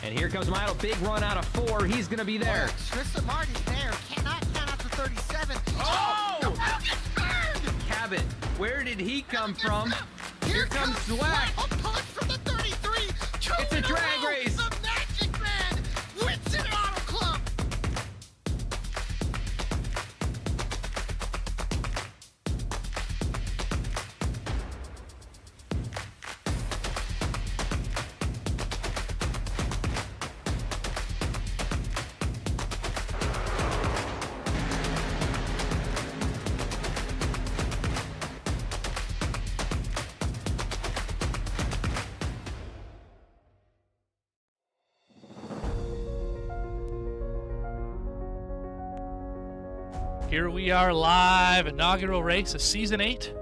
And here comes Milo, big run out of 4. He's going to be there. Tristan Martin's there. Cannot count out to 37. Oh! The wheel gets burned! Cabot, where did he come from? Here comes Swack. A punch from the 33. It's a drag race. The Magic Man wins it Auto Club. Here we are live, inaugural race of Season 8,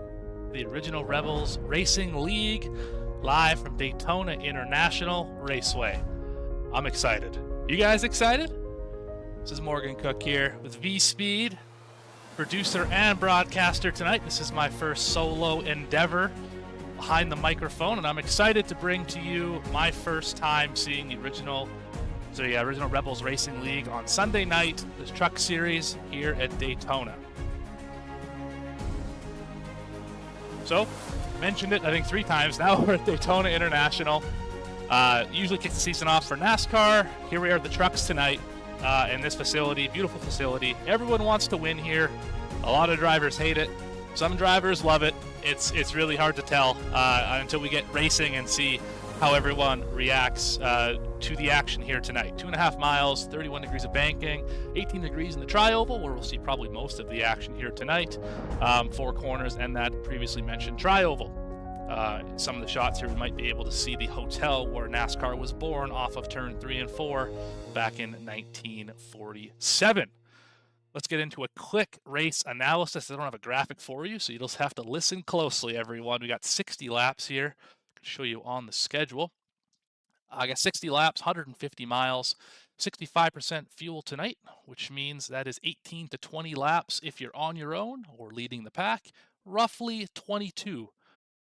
the original Rebels Racing League, live from Daytona International Raceway. I'm excited. You guys excited? This is Morgan Cook here with V-Speed, producer and broadcaster tonight. This is my first solo endeavor behind the microphone, and I'm excited to bring to you my first time seeing the original Rebels Racing League on Sunday night, the Truck Series here at Daytona. So, mentioned it I think 3 times now. We're at Daytona International. Usually kicks the season off for NASCAR. Here we are at the trucks tonight in this facility, beautiful facility. Everyone wants to win here. A lot of drivers hate it. Some drivers love it. It's really hard to tell until we get racing and see how everyone reacts to the action here tonight. 2.5 miles, 31 degrees of banking, 18 degrees in the tri-oval, where we'll see probably most of the action here tonight. 4 corners and that previously mentioned tri-oval. Some of the shots here we might be able to see the hotel where NASCAR was born off of turn 3 and 4 back in 1947. Let's get into a quick race analysis. I don't have a graphic for you, so you'll just have to listen closely, everyone. We got 60 laps here. Show you on the schedule. I got 60 laps, 150 miles, 65% fuel tonight, which means that is 18 to 20 laps if you're on your own or leading the pack, roughly 22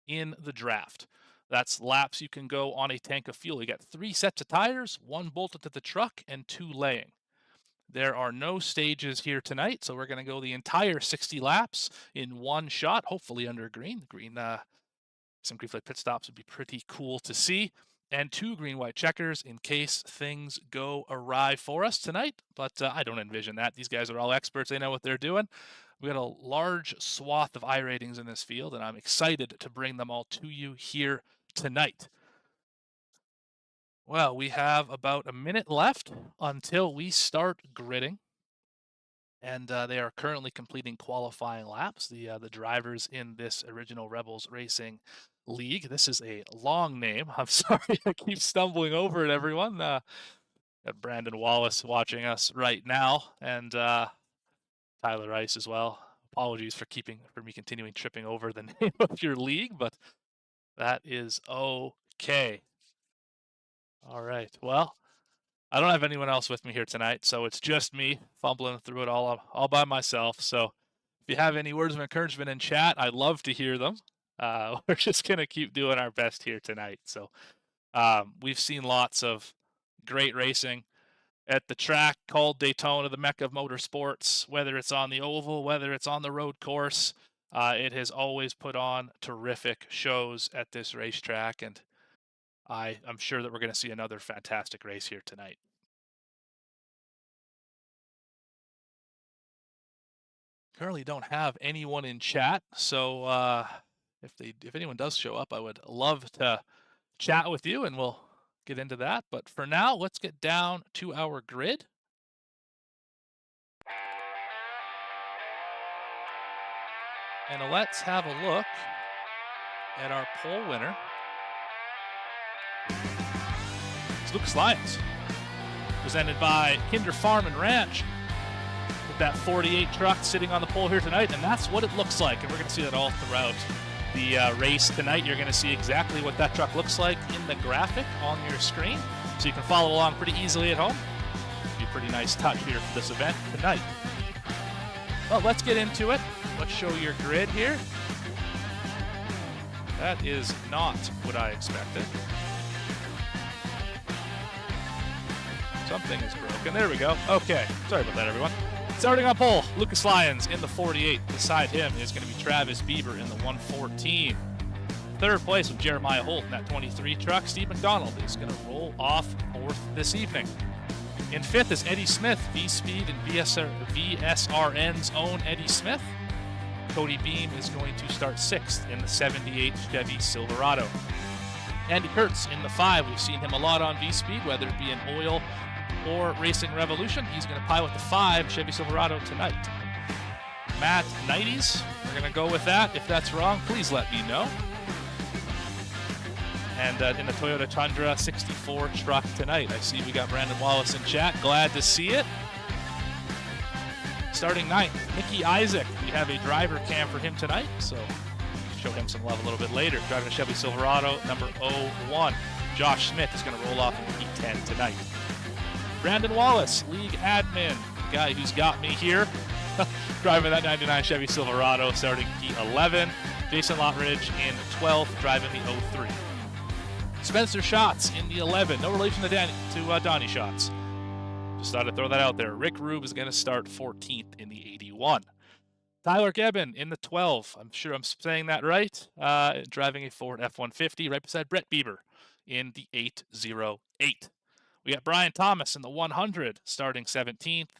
in the draft. That's laps you can go on a tank of fuel. You got 3 sets of tires, 1 bolted to the truck and 2 laying. There are no stages here tonight, so we're going to go the entire 60 laps in one shot, hopefully under green. The green some green flag pit stops would be pretty cool to see, and 2 green-white checkers in case things go awry for us tonight, but I don't envision that. These guys are all experts. They know what they're doing. We've got a large swath of I ratings in this field, and I'm excited to bring them all to you here tonight. Well, we have about a minute left until we start gridding, and they are currently completing qualifying laps, the drivers in this original Rebels Racing League. This is a long name. I'm sorry, I keep stumbling over it, everyone. Got Brandon Wallace watching us right now, and Tyler Rice as well. Apologies for me continuing tripping over the name of your league, but that is okay. All right, well, I don't have anyone else with me here tonight, so it's just me fumbling through it all by myself. So if you have any words of encouragement in chat, I'd love to hear them. We're just going to keep doing our best here tonight. So we've seen lots of great racing at the track called Daytona, the Mecca of motorsports, whether it's on the oval, whether it's on the road course. It has always put on terrific shows at this racetrack, and I'm sure that we're going to see another fantastic race here tonight. Currently don't have anyone in chat, so if anyone does show up, I would love to chat with you, and we'll get into that. But for now, let's get down to our grid. And let's have a look at our pole winner. It's Lucas Lyons, presented by Kinder Farm and Ranch, with that 48 truck sitting on the pole here tonight, and that's what it looks like. And we're going to see that all throughout the race tonight. You're going to see exactly what that truck looks like in the graphic on your screen, so you can follow along pretty easily at home. It'll be a pretty nice touch here for this event tonight. Well, let's get into it. Let's show your grid here. That is not what I expected. Something is broken. There we go. Okay. Sorry about that, everyone. Starting on pole, Lucas Lyons in the 48. Beside him is going to be Travis Bieber in the 114. Third place with Jeremiah Holt in that 23 truck. Steve McDonald is going to roll off fourth this evening. In fifth is Eddie Smith, V-Speed and VSRN's own Eddie Smith. Cody Beam is going to start sixth in the 78 Chevy Silverado. Andy Kurtz in the 5. We've seen him a lot on V-Speed, whether it be in oil or Racing Revolution. He's going to pilot the 5 Chevy Silverado tonight. Matt 90s, we're going to go with that. If that's wrong, please let me know. And in the Toyota Tundra 64 truck tonight. I see we got Brandon Wallace in chat. Glad to see it. Starting ninth, Mickey Isaac. We have a driver cam for him tonight, so show him some love a little bit later. Driving a Chevy Silverado, number 01. Josh Smith is going to roll off in P10 tonight. Brandon Wallace, league admin, guy who's got me here. Driving that 99 Chevy Silverado, starting P11. Jason Lottridge in 12th, driving the 03. Spencer Schatz in the 11. No relation to Donnie Schatz. Just thought I'd throw that out there. Rick Rube is going to start 14th in the 81. Tyler Gebbin in the 12. I'm sure I'm saying that right. Driving a Ford F-150 right beside Brett Bieber in the 808. We got Brian Thomas in the 100 starting 17th.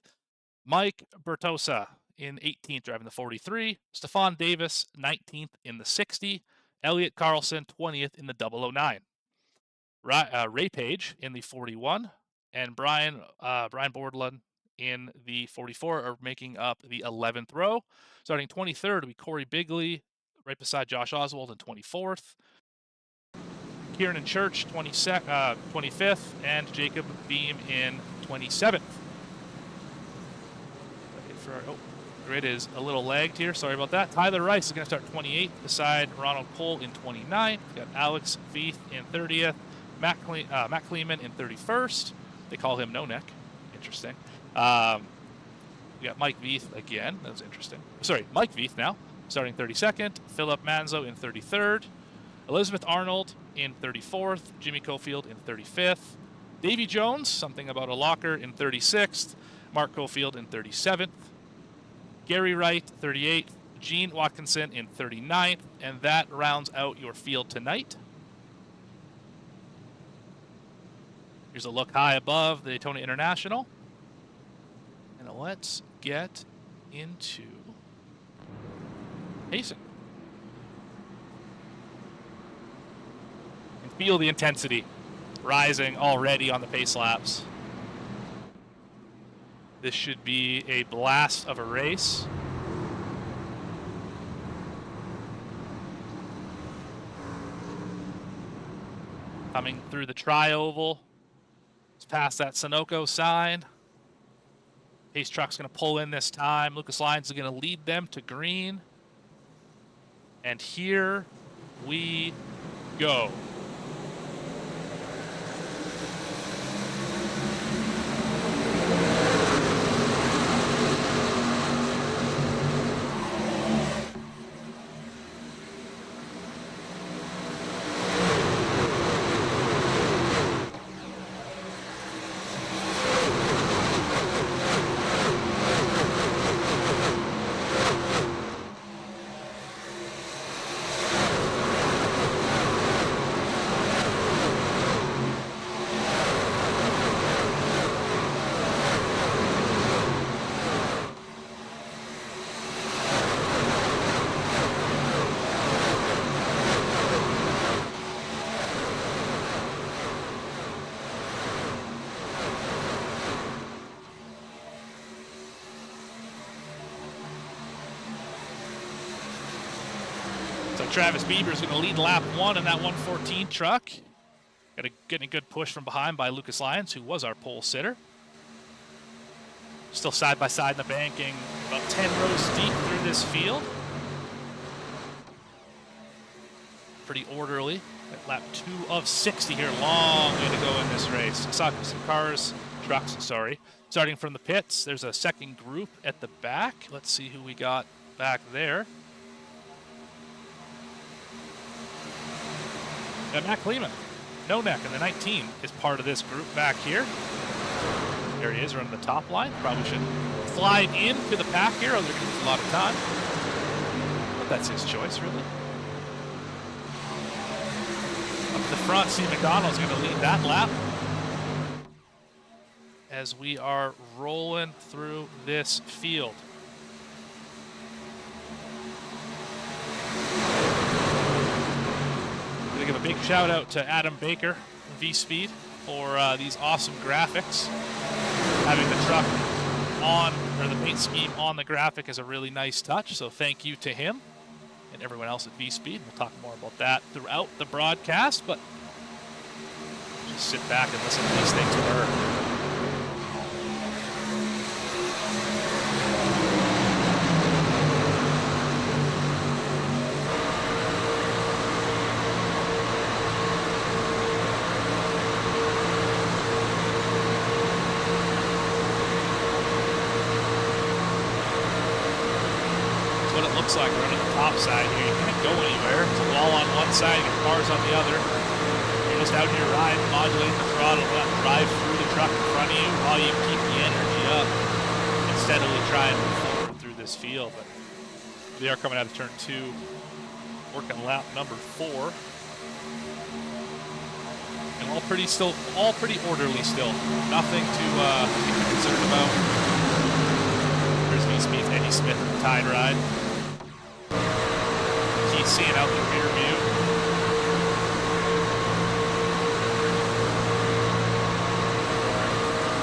Mike Bertosa in 18th driving the 43. Stefan Davis 19th in the 60. Elliot Carlson 20th in the 009. Ray Page in the 41, and Brian Bordlund in the 44 are making up the 11th row. Starting 23rd will be Corey Bigley, right beside Josh Oswald in 24th. Kieran Church 25th, and Jacob Beam in 27th. Grid is a little lagged here. Sorry about that. Tyler Rice is going to start 28th beside Ronald Cole in 29th. We've got Alex Veith in 30th. Matt Kleeman in 31st. They call him No Neck. Interesting. We got Mike Veith again. That was interesting. Sorry, Mike Veith now, starting 32nd. Philip Manzo in 33rd. Elizabeth Arnold in 34th. Jimmy Cofield in 35th. Davy Jones, something about a locker, in 36th. Mark Cofield in 37th. Gary Wright, 38th. Gene Watkinson in 39th. And that rounds out your field tonight. Here's a look high above the Daytona International. And let's get into pacing. And feel the intensity rising already on the pace laps. This should be a blast of a race. Coming through the tri-oval. It's past that Sunoco sign. Pace truck's going to pull in this time. Lucas Lyons is going to lead them to green. And here we go. Travis Bieber is going to lead lap 1 in that 114 truck. Getting a good push from behind by Lucas Lyons, who was our pole sitter. Still side by side in the banking, about 10 rows deep through this field. Pretty orderly. At lap 2 of 60 here. Long way to go in this race. I saw some trucks, starting from the pits. There's a second group at the back. Let's see who we got back there. Matt Kleeman, No Neck in the 19 is part of this group back here. There he is, running the top line. Probably should fly into the pack here, or they're going to lose a lot of time. But that's his choice, really. Up to the front, Steve McDonald's going to lead that lap as we are rolling through this field. I'm going to give a big shout out to Adam Baker from V-Speed for these awesome graphics. Having the truck on, or the paint scheme on the graphic is a really nice touch, so thank you to him and everyone else at V-Speed. We'll talk more about that throughout the broadcast, but just sit back and listen to these things burn. Like we're on the top side here. You can't go anywhere. It's a wall on one side, you get cars on the other. You're just out here riding, modulating the throttle, let drive through the truck in front of you while you keep the energy up and steadily try and move forward through this field. But they are coming out of turn 2, working lap number 4. And all pretty orderly still. Nothing to be concerned about. There's V-Speed's Eddie Smith in the tide ride. Seeing out the rear view.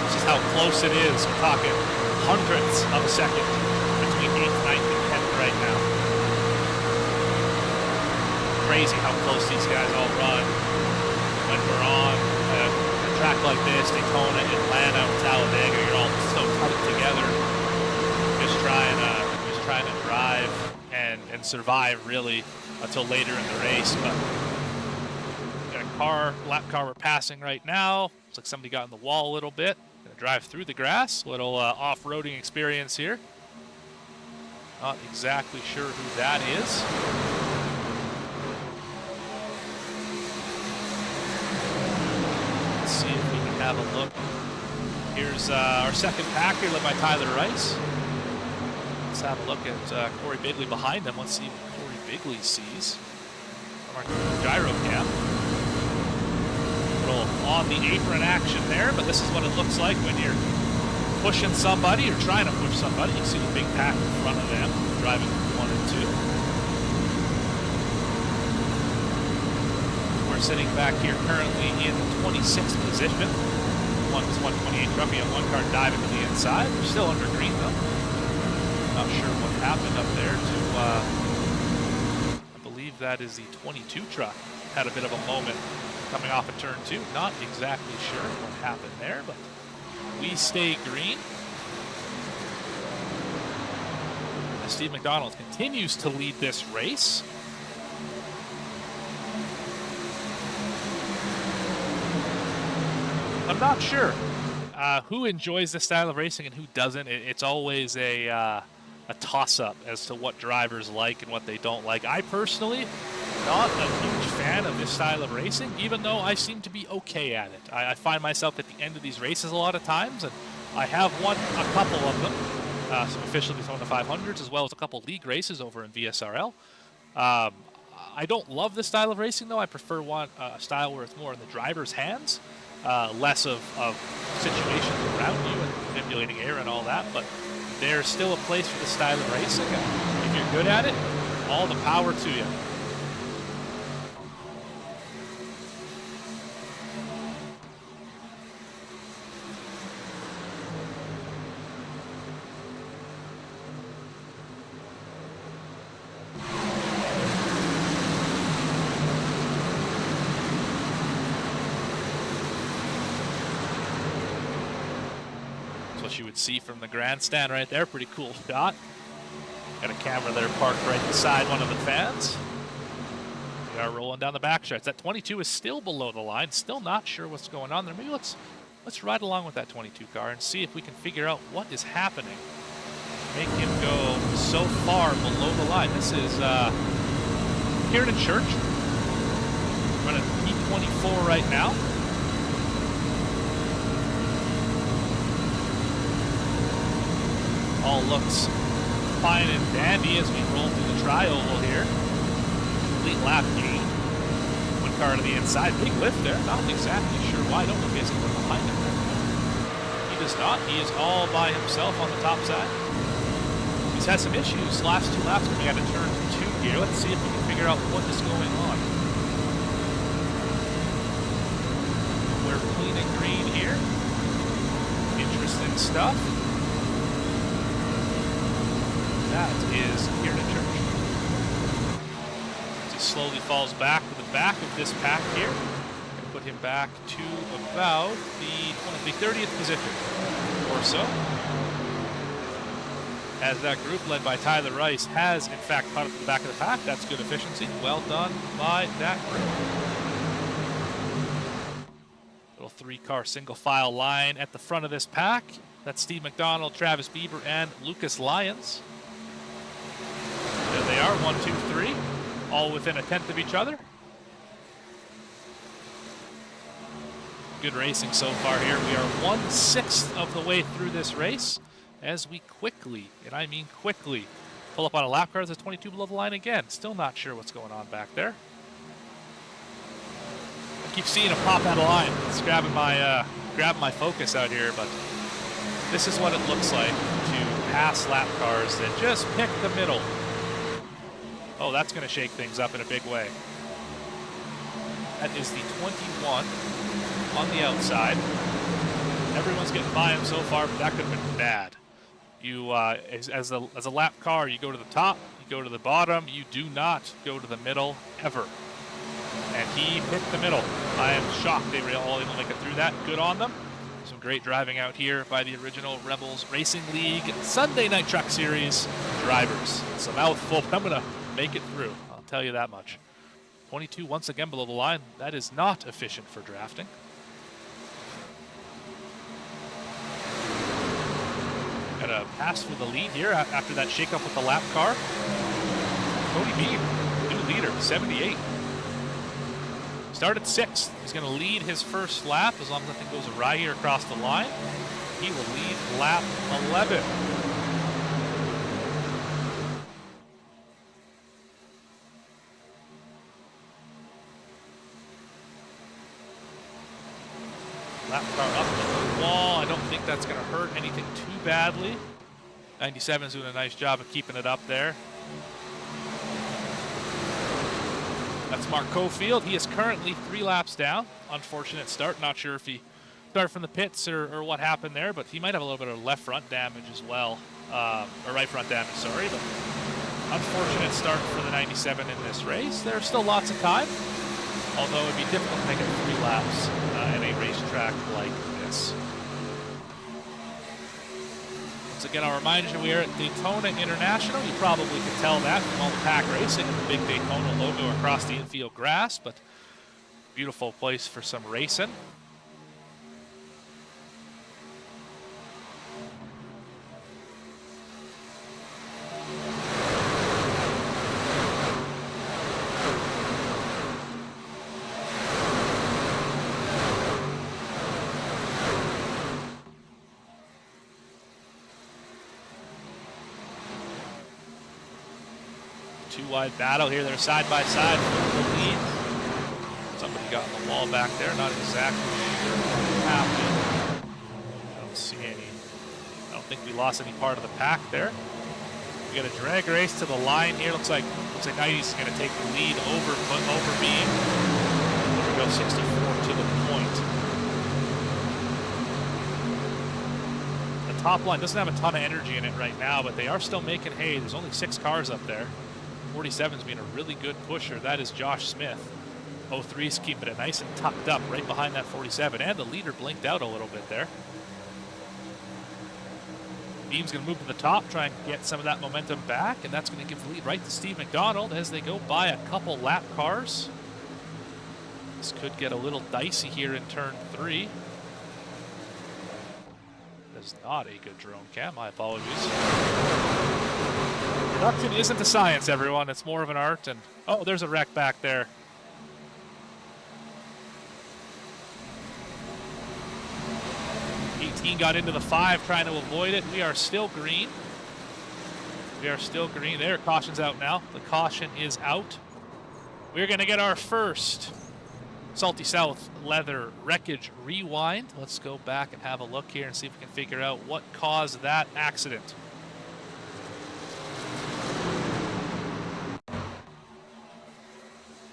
This is how close it is. We're talking hundredths of a second between 8th, 9th, and 10th right now. Crazy how close these guys all run when we're on a track like this, Daytona, Atlanta, Talladega. You're all so tight together, just trying to drive and survive really until later in the race. But got a lap car we're passing right now. Looks like somebody got in the wall a little bit. Gonna drive through the grass. Little off-roading experience here. Not exactly sure who that is. Let's see if we can have a look. Here's our second pack here led by Tyler Rice. Let's have a look at Corey Bigley behind them. Let's see what Corey Bigley sees from our gyro cam. Little on the apron action there, but this is what it looks like when you're pushing somebody or trying to push somebody. You see the big pack in front of them, driving 1 and 2. We're sitting back here currently in the 26th position. 128 truck, we have one car diving to the inside. We're still under green though. Not sure what happened up there to, I believe that is the 22 truck. Had a bit of a moment coming off of turn 2. Not exactly sure what happened there, but we stay green. As Steve McDonald continues to lead this race. I'm not sure who enjoys this style of racing and who doesn't. It's always a toss-up as to what drivers like and what they don't like. I personally, not a huge fan of this style of racing, even though I seem to be okay at it. I find myself at the end of these races a lot of times, and I have won a couple of them, some official Daytona 500s, as well as a couple league races over in VSRL. I don't love this style of racing, though. I prefer a style where it's more in the driver's hands, less of situations around you and manipulating air and all that, but there's still a place for the style of racing. If you're good at it, all the power to you. What you would see from the grandstand right there. Pretty cool shot. Got a camera there parked right beside one of the fans. We are rolling down the back stretch. That 22 is still below the line. Still not sure what's going on there. Maybe let's ride along with that 22 car and see if we can figure out what is happening. Make him go so far below the line. This is Kieran Church running P24 right now. looks fine and dandy as we roll through the tri-oval here. Complete lap gain. One car to the inside. Big lift there. Not exactly sure why. I don't know if he has anyone behind him. He does not. He is all by himself on the top side. He's had some issues last 2 laps coming out of turn 2 here. Let's see if we can figure out what is going on. We're clean and green here. Interesting stuff. That is here to church. As he slowly falls back to the back of this pack here. Going to put him back to about the 30th position or so. As that group led by Tyler Rice has in fact caught up to the back of the pack. That's good efficiency. Well done by that group. Little 3-car single file line at the front of this pack. That's Steve McDonald, Travis Bieber, and Lucas Lyons. There they are, 1, 2, 3, all within a tenth of each other. Good racing so far here. We are 1/6 of the way through this race as we quickly, and I mean quickly, pull up on a lap car that's 22 below the line again. Still not sure what's going on back there. I keep seeing him pop out of line. It's grabbing my focus out here, but this is what it looks like to pass lap cars that just pick the middle. Oh, that's going to shake things up in a big way. That is the 21 on the outside. Everyone's getting by him so far, but that could have been bad. You, as a lap car, you go to the top, you go to the bottom, you do not go to the middle ever. And he picked the middle. I am shocked they were all able to make it through that. Good on them. Some great driving out here by the original Rebels Racing League Sunday Night Truck Series drivers. It's a mouthful, but I'm going to make it through. I'll tell you that much. 22 once again below the line. That is not efficient for drafting. Got a pass for the lead here after that shakeup with the lap car. Cody Beam, new leader, 78. Started 6th. He's going to lead his first lap as long as nothing goes awry here across the line. He will lead lap 11. Lap car up to the wall. I don't think that's going to hurt anything too badly. 97 is doing a nice job of keeping it up there. That's Mark Cofield. He is currently 3 laps down. Unfortunate start. Not sure if he started from the pits or what happened there, but he might have a little bit of left front damage as well. Or right front damage, sorry. But unfortunate start for the 97 in this race. There's still lots of time, although it'd be difficult to make it 3 laps in a racetrack like this. Once again, I'll remind you we are at Daytona International. You probably can tell that from all the pack racing and the big Daytona logo across the infield grass, but beautiful place for some racing. Two-wide battle here. They're side by side for the lead. Somebody got in the wall back there. Not exactly sure what happened. I don't see any. I don't think we lost any part of the pack there. We got a drag race to the line here. Looks like 90's going to take the lead over Beam. There we go, 64 to the point. The top line doesn't have a ton of energy in it right now, but they are still making hay. There's only 6 cars up there. 47's being a really good pusher. That is Josh Smith. 03's keeping it nice and tucked up right behind that 47, and the leader blinked out a little bit there. Beam's going to move to the top, try and get some of that momentum back, and that's going to give the lead right to Steve McDonald as they go by a couple lap cars. This could get a little dicey here in turn 3. That is not a good drone cam. My apologies. Production isn't a science, everyone. It's more of an art. And oh, there's a wreck back there. Got into the 5 trying to avoid it. We are still green. We are still green there. Caution's out now. The caution is out. We're going to get our first Salty South leather wreckage rewind. Let's go back and have a look here and see if we can figure out what caused that accident.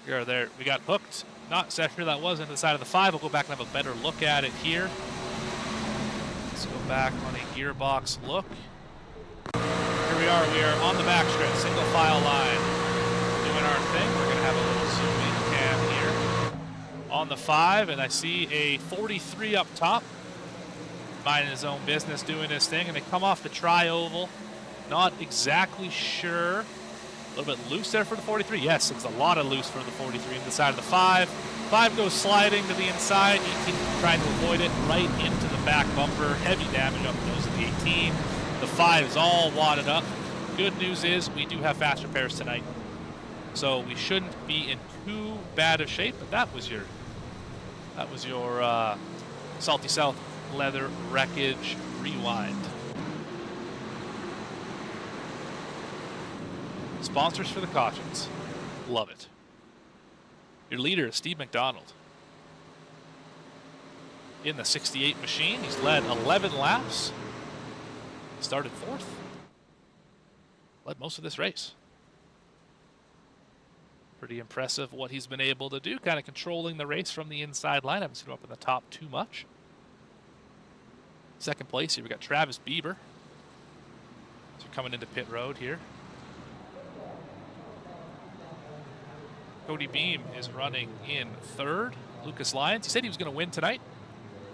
We are there. We got hooked. Not so sure that was into the side of the 5. We'll go back and have a better look at it here. Let's go back on a gearbox look. Here we are. We are on the backstretch, single file line, doing our thing. We're going to have a little zoom in cam here on the 5, and I see a 43 up top, minding his own business, doing his thing, and they come off the tri-oval. Not exactly sure. A little bit loose there for the 43. Yes, it's a lot of loose for the 43 on the side of the 5. 5 goes sliding to the inside. 18 trying to avoid it right into the back bumper. Heavy damage up nose of the 18. The 5 is all wadded up. Good news is we do have fast repairs tonight, so we shouldn't be in too bad of shape. But that was your Salty South leather wreckage rewind. Sponsors for the cautions. Love it. Your leader is Steve McDonald. In the 68 machine, he's led 11 laps. Started 4th. Led most of this race. Pretty impressive what he's been able to do, kind of controlling the race from the inside line. I haven't seen him up in the top too much. Second place here, we got Travis Bieber. So coming into pit road here. Cody Beam is running in 3rd. Lucas Lyons, he said he was going to win tonight.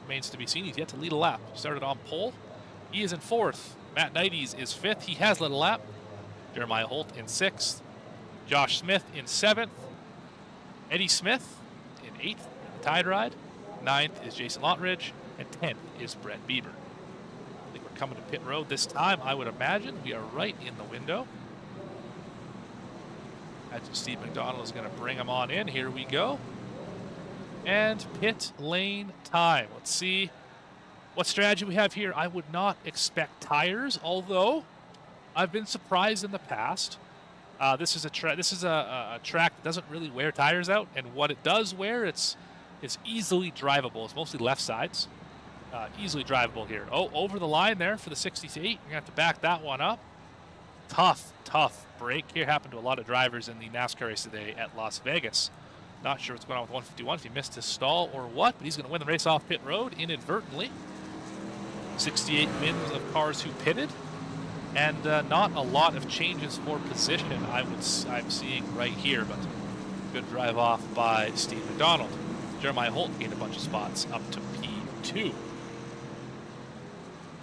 Remains to be seen. He's yet to lead a lap. Started on pole. He is in 4th. Matt Knighties is 5th. He has led a lap. Jeremiah Holt in 6th. Josh Smith in 7th. Eddie Smith in 8th in the Tide Ride. 9th is Jason Lottridge. And 10th is Brett Bieber. I think we're coming to pit road this time. I would imagine we are right in the window. Imagine Steve McDonald is going to bring him on in. Here we go. And pit lane time. Let's see what strategy we have here. I would not expect tires, although I've been surprised in the past. This is a track that doesn't really wear tires out, and what it does wear, it's easily drivable. It's mostly left sides. Easily drivable here. Oh, over the line there for the 68. You're going to have to back that one up. Tough break here. Happened to a lot of drivers in the NASCAR race today at Las Vegas. Not sure what's going on with 151, if he missed his stall or what, but he's going to win the race off pit road inadvertently. 68 wins of cars who pitted, and not a lot of changes for position I'm seeing right here, but good drive off by Steve McDonald. Jeremiah Holt gained a bunch of spots up to P2.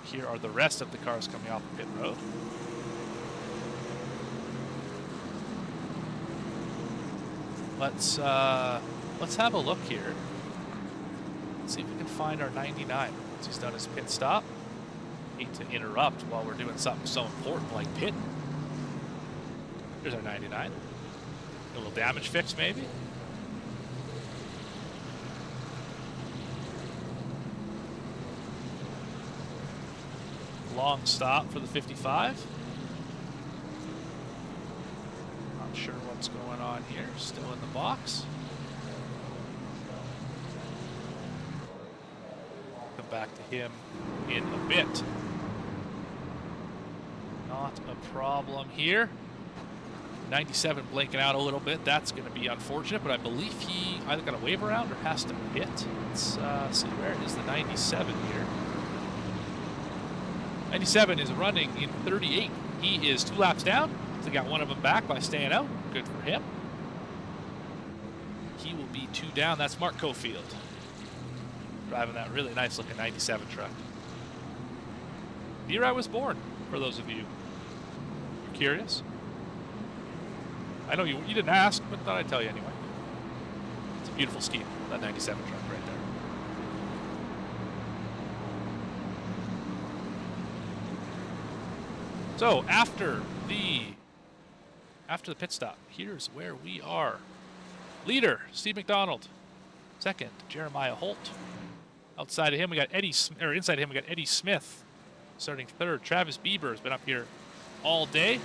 Here are the rest of the cars coming off the pit road. Let's have a look here. Let's see if we can find our 99 once he's done his pit stop. Hate to interrupt while we're doing something so important like pit. There's our 99. A little damage fix maybe. Long stop for the 55. Not sure what's going on here. Still in the box. Come back to him in a bit. Not a problem here. 97 blinking out a little bit. That's going to be unfortunate, but I believe he either got a wave around or has to pit. Let's see, where is the 97 here? 97 is running in 38. He is 2 laps down. So got one of them back by staying out. Good for him. He will be 2 down. That's Mark Cofield driving that really nice looking 97 truck. The year I was born, for those of you who are curious. I know you didn't ask, but thought I'd tell you anyway. It's a beautiful scheme, that 97 truck right there. So after the pit stop, here's where we are. Leader, Steve McDonald. Second, Jeremiah Holt. Outside of him, we got inside of him, we got Eddie Smith. Starting 3rd, Travis Bieber has been up here all day.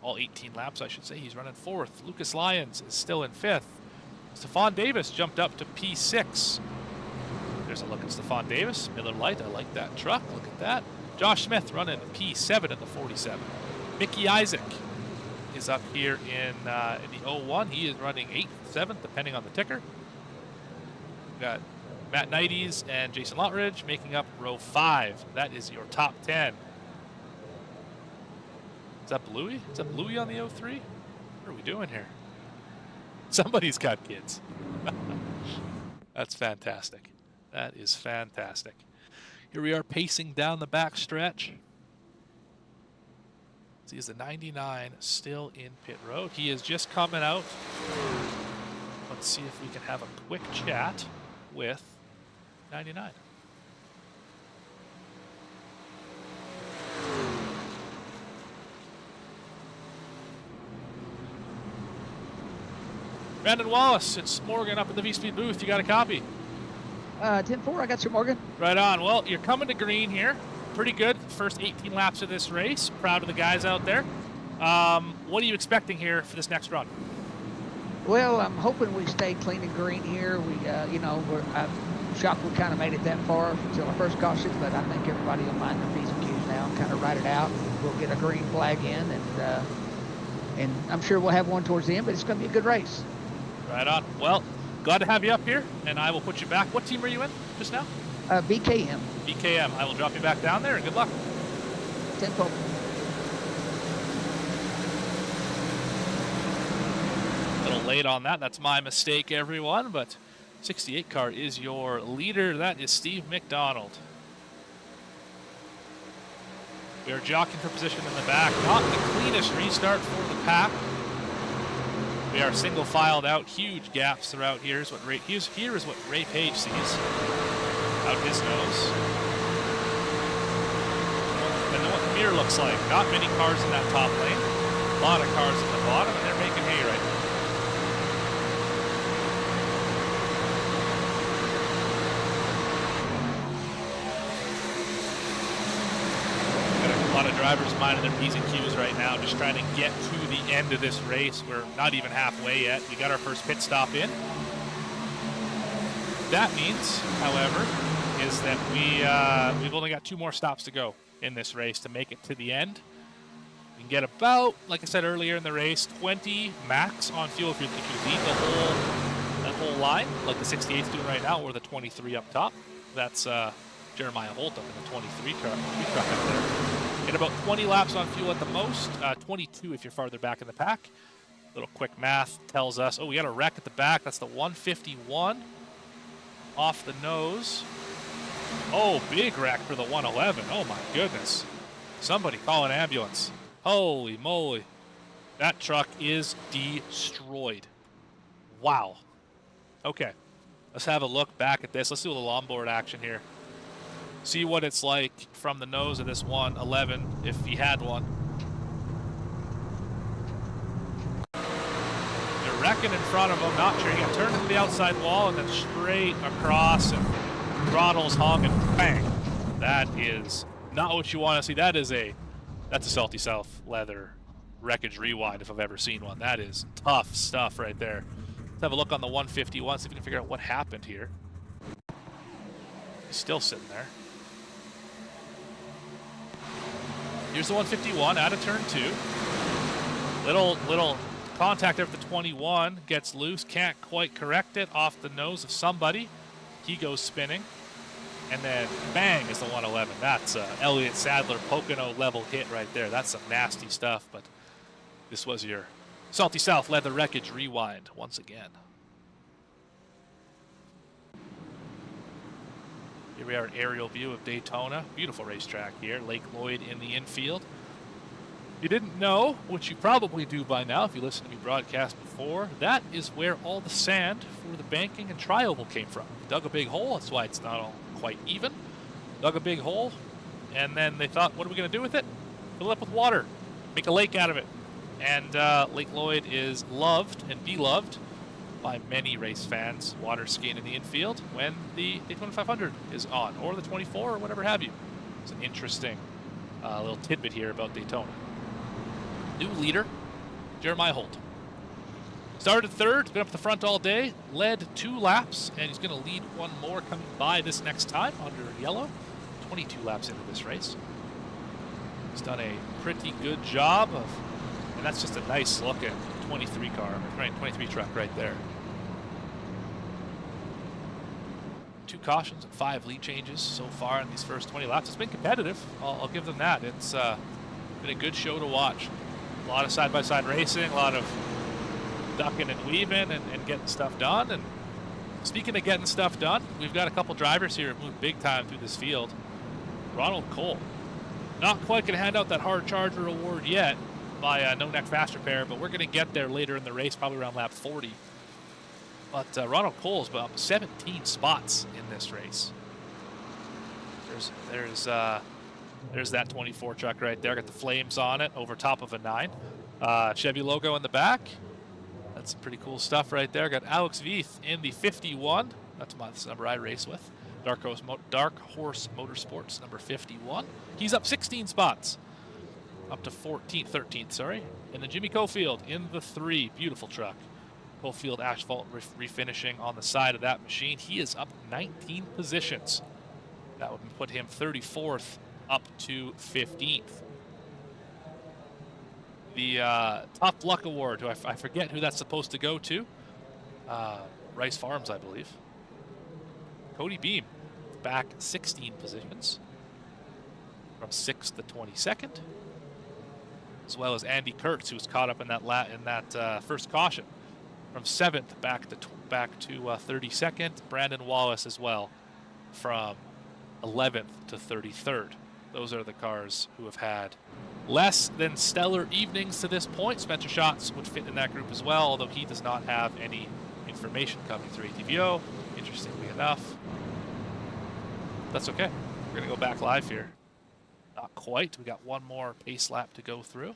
All 18 laps, I should say. He's running 4th. Lucas Lyons is still in 5th. Stephon Davis jumped up to P6. There's a look at Stephon Davis. Miller Lite, I like that truck. Look at that. Josh Smith running P7 in the 47. Mickey Isaac is up here in the 01. He is running 8th, 7th, depending on the ticker. We've got Matt Knighties and Jason Lottridge making up row 5. That is your top 10. Is that Bluey? Is that Bluey on the 03? What are we doing here? Somebody's got kids. That's fantastic. That is fantastic. Here we are pacing down the back stretch. See, is the 99 still in pit road? He is just coming out. Let's see if we can have a quick chat with 99. Brandon Wallace, it's Morgan up at the V-Speed booth. You got a copy? 10-4, I got you, Morgan. Right on. Well, you're coming to green here. Pretty good. First 18 laps of this race. Proud of the guys out there. What are you expecting here for this next run? Well, I'm hoping we stay clean and green here. We, I'm shocked we kind of made it that far until our first caution, but I think everybody will mind their P's and Q's now and kind of ride it out. We'll get a green flag in, and I'm sure we'll have one towards the end, but it's going to be a good race. Right on. Well, glad to have you up here, and I will put you back. What team are you in just now? BKM. BKM. I will drop you back down there, and good luck. 10-4. A little late on that. That's my mistake, everyone, but 68 car is your leader. That is Steve McDonald. We are jockeying for position in the back. Not the cleanest restart for the pack. We are single filed out, huge gaps throughout. Here is what Ray Page sees out his nose. And then what the mirror looks like. Not many cars in that top lane. A lot of cars in the bottom, and they're making hay right now. A lot of drivers minding their P's and Q's right now, just trying to get to the end of this race. We're not even halfway yet. We got our first pit stop in. That means, however, is that we've only got 2 more stops to go in this race to make it to the end. We can get about, like I said earlier in the race, 20 max on fuel if you lead that whole line, like the 68's doing right now, or the 23 up top. That's Jeremiah Holt up in the 23 truck up there. Get about 20 laps on fuel at the most, 22 if you're farther back in the pack. Little quick math tells us, oh, we got a wreck at the back. That's the 151 off the nose. Oh, big wreck for the 111. Oh, my goodness. Somebody call an ambulance. Holy moly. That truck is destroyed. Wow. Okay, let's have a look back at this. Let's do a little onboard action here. See what it's like from the nose of this 111, if he had one. They're wrecking in front of him, not sure. He got turned into the outside wall and then straight across, and throttles hung, and bang. That is not what you want to see. That's a Salty South leather wreckage rewind if I've ever seen one. That is tough stuff right there. Let's have a look on the 151, see if we can figure out what happened here. He's still sitting there. Here's the 151 out of turn 2. Little contact there with the 21. Gets loose, can't quite correct it, off the nose of somebody. He goes spinning. And then bang is the 111. That's Elliott Sadler Pocono level hit right there. That's some nasty stuff, but this was your Salty South leather wreckage rewind once again. Here we are, an aerial view of Daytona. Beautiful racetrack here. Lake Lloyd in the infield. You didn't know, which you probably do by now if you listened to me broadcast before, that is where all the sand for the banking and tri-oval came from. Dug a big hole, that's why it's not all quite even. Dug a big hole, and then they thought, what are we going to do with it? Fill it up with water. Make a lake out of it. And Lake Lloyd is loved and beloved by many race fans, water skiing in the infield when the Daytona 500 is on, or the 24, or whatever have you. It's an interesting little tidbit here about Daytona. New leader, Jeremiah Holt. Started third, been up the front all day, led 2 laps, and he's going to lead one more coming by this next time under yellow. 22 laps into this race. He's done a pretty good job of, and that's just a nice looking 23 car, 23 truck right there. 2 cautions and 5 lead changes so far in these first 20 laps. It's been competitive. I'll give them that. It's been a good show to watch. A lot of side-by-side racing, a lot of ducking and weaving and getting stuff done. And speaking of getting stuff done, we've got a couple drivers here who moved big time through this field. Ronald Cole, not quite going to hand out that hard charger award yet by No Neck Fast Repair, but we're going to get there later in the race, probably around lap 40. But Ronald Cole's up 17 spots in this race. There's that 24 truck right there. Got the flames on it over top of a 9. Chevy logo in the back. That's some pretty cool stuff right there. Got Alex Veith in the 51. That's the number I race with. Dark Horse Motorsports, number 51. He's up 16 spots. Up to 13th, sorry. And then Jimmy Cofield in the 3. Beautiful truck. Cofield asphalt refinishing on the side of that machine. He is up 19 positions. That would put him 34th up to 15th. The Top Luck Award, I forget who that's supposed to go to. Rice Farms, I believe. Cody Beam, back 16 positions. From 6th to 22nd. As well as Andy Kurtz, who was caught up in that first caution. From 7th back to 32nd. Brandon Wallace as well from 11th to 33rd. Those are the cars who have had less than stellar evenings to this point. Spencer Schatz would fit in that group as well, although he does not have any information coming through ATVO, interestingly enough. That's okay. We're going to go back live here. Not quite. We got one more pace lap to go through.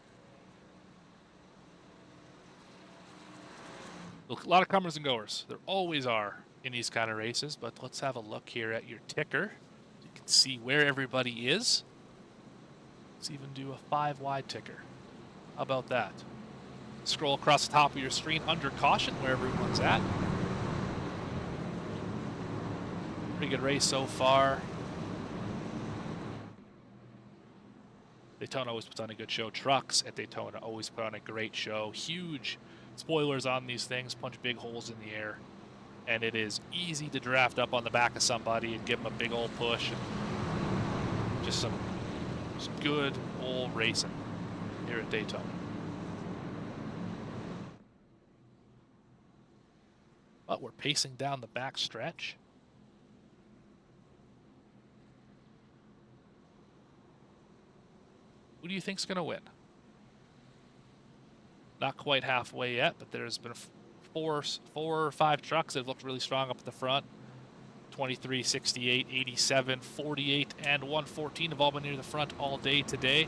A lot of comers and goers. There always are in these kind of races, but let's have a look here at your ticker. You can see where everybody is. Let's even do a 5 wide ticker. How about that? Scroll across the top of your screen under caution where everyone's at. Pretty good race so far. Daytona always puts on a good show. Trucks at Daytona always put on a great show. Huge spoilers on these things, punch big holes in the air, and it is easy to draft up on the back of somebody and give them a big old push. And just some good old racing here at Daytona. But we're pacing down the back stretch. Who do you think's going to win? Not quite halfway yet, but there's been four or five trucks that have looked really strong up at the front. 23, 68, 87, 48, and 114 have all been near the front all day today.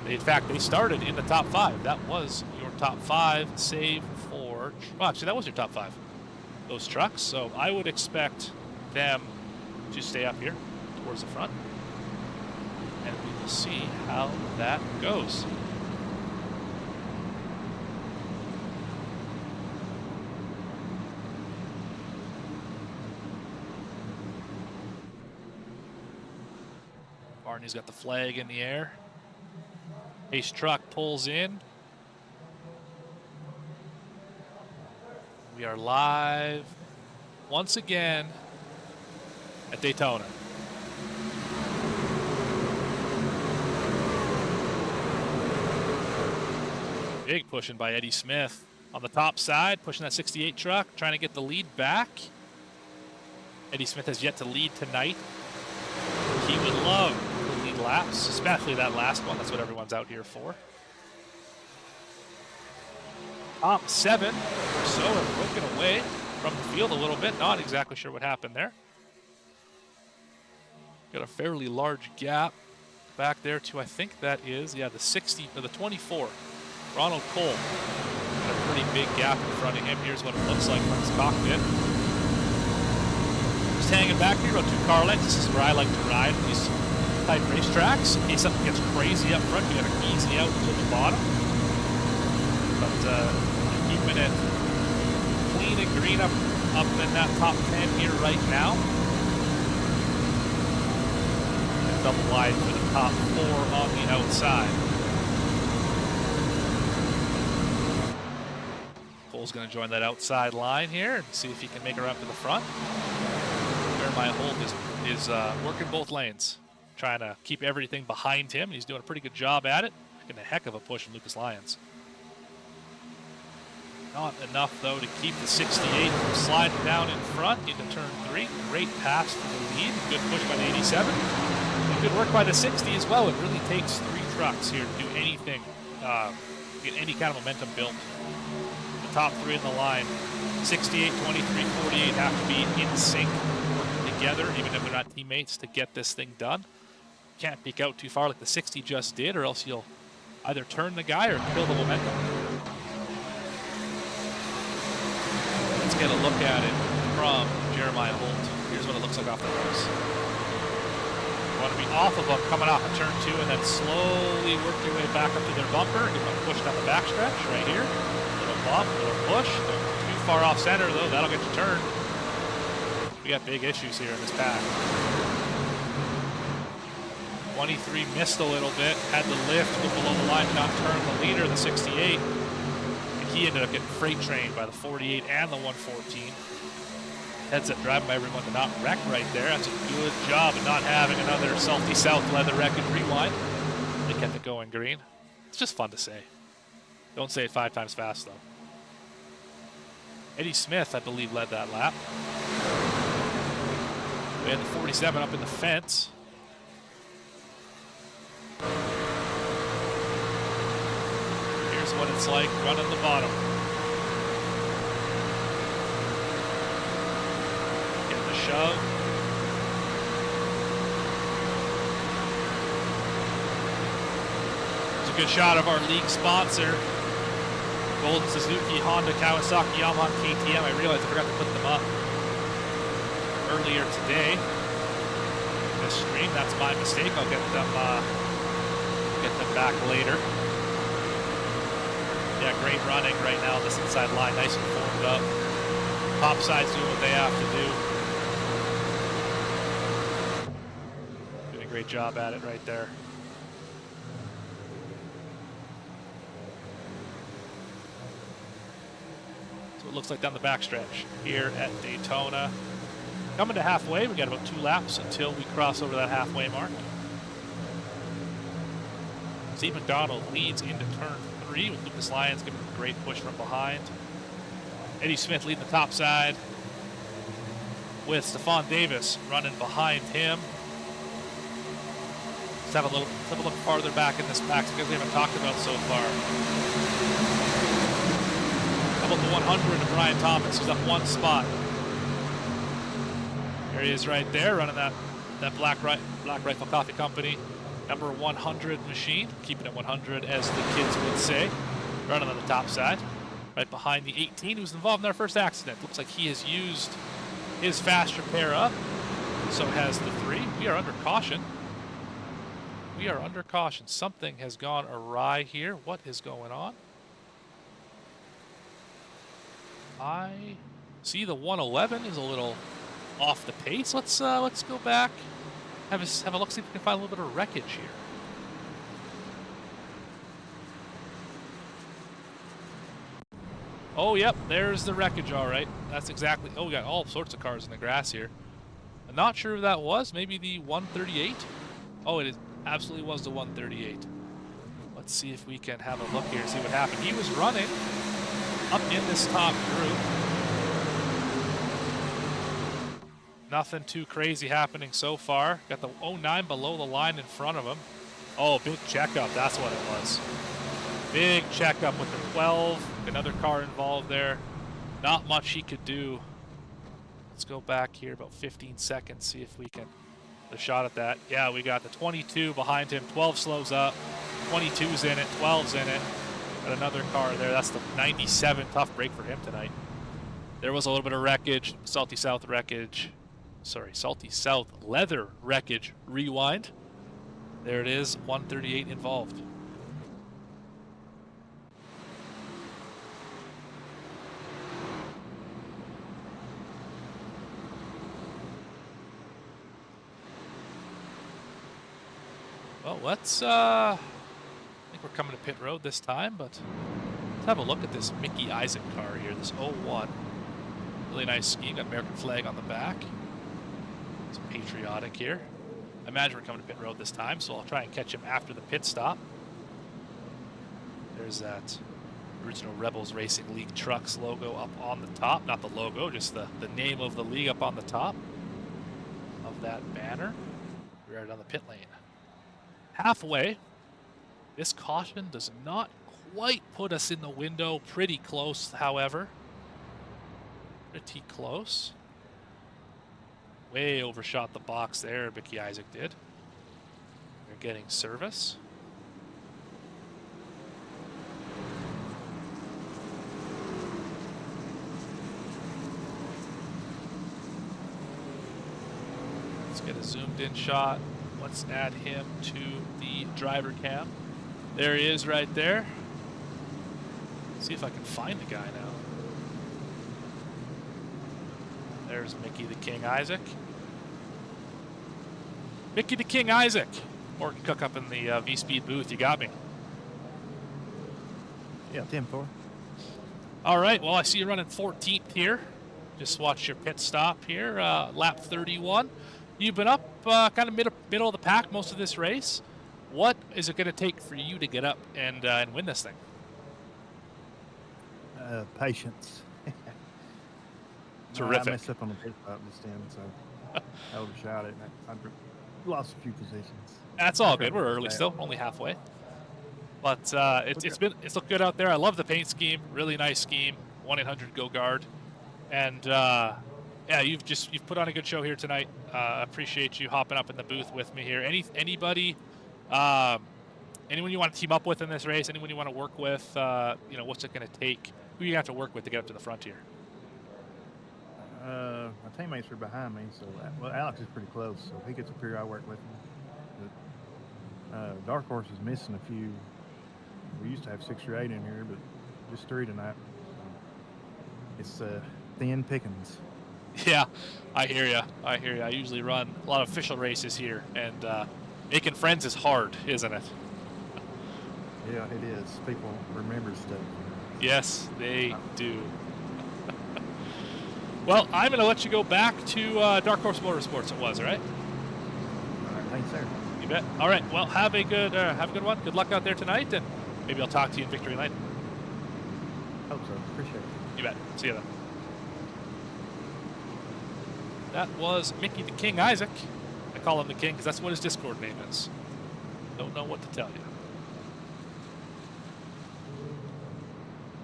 In fact, they started in the top 5. That was your top 5, save for... Well, actually, that was your top 5. Those trucks. So I would expect them to stay up here towards the front. And we will see how that goes. Barney's got the flag in the air. Ace truck pulls in. We are live once again at Daytona. Big pushing by Eddie Smith on the top side, pushing that 68 truck, trying to get the lead back. Eddie Smith has yet to lead tonight. He would love to lead laps, especially that last one. That's what everyone's out here for. Top 7 or so have broken away from the field a little bit. Not exactly sure what happened there. Got a fairly large gap back there to, I think that is, yeah, the 60 or the 24. Ronald Cole. Got a pretty big gap in front of him. Here's what it looks like from his cockpit. Just hanging back here, about 2 car lengths. This is where I like to ride these type racetracks. In case something gets crazy up front, you got an easy out to the bottom. keeping it clean and green up in that top 10 here right now. And double wide for the top 4 on the outside. Cole's going to join that outside line here and see if he can make her up to the front. Jeremiah Holt is working both lanes, trying to keep everything behind him. He's doing a pretty good job at it. Getting a heck of a push from Lucas Lyons. Not enough, though, to keep the 68 from sliding down in front into turn 3. Great pass for the lead. Good push by the 87. And good work by the 60 as well. It really takes 3 trucks here to do anything, get any kind of momentum built. The top 3 in the line, 68, 23, 48, have to be in sync, working together, even if they're not teammates, to get this thing done. Can't peek out too far like the 60 just did, or else you'll either turn the guy or kill the momentum. Let's get a look at it from Jeremiah Holt. Here's what it looks like off the ropes. You want to be off of them coming off of turn 2 and then slowly work your way back up to their bumper. Give them a push down the backstretch right here. Little bump, little push. They're too far off center though, that'll get you turned. We got big issues here in this pack. 23 missed a little bit, had to lift, go below the line, not turn the leader, the 68. And he ended up getting freight trained by the 48 and the 114. Heads up driving by everyone to not wreck right there. That's a good job of not having another Salty South leather wreckage rewind. They kept it going green. It's just fun to say. Don't say it 5 times fast though. Eddie Smith, I believe, led that lap. We had the 47 up in the fence. Here's what it's like running the bottom. Getting the shove. It's a good shot of our league sponsor, Golden Suzuki, Honda, Kawasaki, Yamaha, KTM. I realized I forgot to put them up earlier today. This stream, that's my mistake. I'll get them back later. Yeah, great running right now. This inside line, nice and formed up. Top side's doing what they have to do. Doing a great job at it right there. So it looks like down the backstretch here at Daytona. Coming to halfway, we got about 2 laps until we cross over that halfway mark. Steve McDonald leads into turn 3 with Lucas Lyons giving a great push from behind. Eddie Smith leading the top side with Stephon Davis running behind him. Let's have a look farther back in this pack because we haven't talked about so far. How about the 100 of Brian Thomas? He's up 1 spot. There he is right there, running that Black Rifle Coffee Company number 100 machine, keeping it 100 as the kids would say, running on the top side, right behind the 18 who's involved in our first accident. Looks like he has used his fast repair up, so has the 3. We are under caution. We are under caution. Something has gone awry here. What is going on? I see the 111 is a little off the pace. Let's go back. Have a look, see if we can find a little bit of wreckage here. Oh, yep, there's the wreckage, all right. That's exactly, oh, we got all sorts of cars in the grass here. I'm not sure who that was, maybe the 138? Oh, it absolutely was the 138. Let's see if we can have a look here and see what happened. He was running up in this top group. Nothing too crazy happening so far. Got the 09 below the line in front of him. Oh, big checkup, that's what it was. Big checkup with the 12. Another car involved there. Not much he could do. Let's go back here about 15 seconds, see if we can get a shot at that. Yeah, we got the 22 behind him. 12 slows up. 22's in it, 12's in it. Got another car there. That's the 97. Tough break for him tonight. There was a little bit of wreckage, Salty South wreckage. Sorry, Salty South leather wreckage rewind. There it is, 138 involved. Well, let's, I think we're coming to pit road this time, but let's have a look at this Mickey Isaac car here, this 01. Really nice scheme, got American flag on the back. It's patriotic here. I imagine we're coming to pit road this time, so I'll try and catch him after the pit stop. There's that original Rebels Racing League Trucks logo up on the top. Not the logo, just the name of the league up on the top of that banner. We're right on the pit lane. Halfway. This caution does not quite put us in the window. Pretty close, however. Pretty close. Way overshot the box there, Mickey Isaac did. They're getting service. Let's get a zoomed in shot. Let's add him to the driver cam. There he is right there. See if I can find the guy now. There's Mickey the King Isaac. Mickey the King Isaac. Morgan Cook up in the V-Speed booth. You got me. Yeah, 10-4. All right. Well, I see you running 14th here. Just watch your pit stop here. Lap 31. You've been up kind of middle of the pack most of this race. What is it going to take for you to get up and win this thing? Patience. Terrific. I messed up on the pit stop just then, so I overshot it. I lost a few positions. That's all good. We're early still, only halfway. But it's looked good out there. I love the paint scheme. Really nice scheme. 1-800-GO-GUARD. And yeah, you've put on a good show here tonight. Appreciate you hopping up in the booth with me here. Anybody, anyone you want to team up with in this race? Anyone you want to work with? What's it going to take? Who you have to work with to get up to the front here? My teammates are behind me, so Alex is pretty close. So if he gets up here, I work with him. But Dark Horse is missing a few. We used to have 6 or 8 in here, but just 3 tonight. It's thin pickings. Yeah, I hear you. I usually run a lot of official races here, and making friends is hard, isn't it? Yeah, it is. People remember stuff. Yes, they do. Well, I'm going to let you go back to Dark Horse Motorsports. It was, all right? All right, thanks, sir. You bet. All right. Well, have a good one. Good luck out there tonight, and maybe I'll talk to you in Victory Lane. Hope so. Appreciate it. You bet. See you then. That was Mickey the King Isaac. I call him the King because that's what his Discord name is. Don't know what to tell you.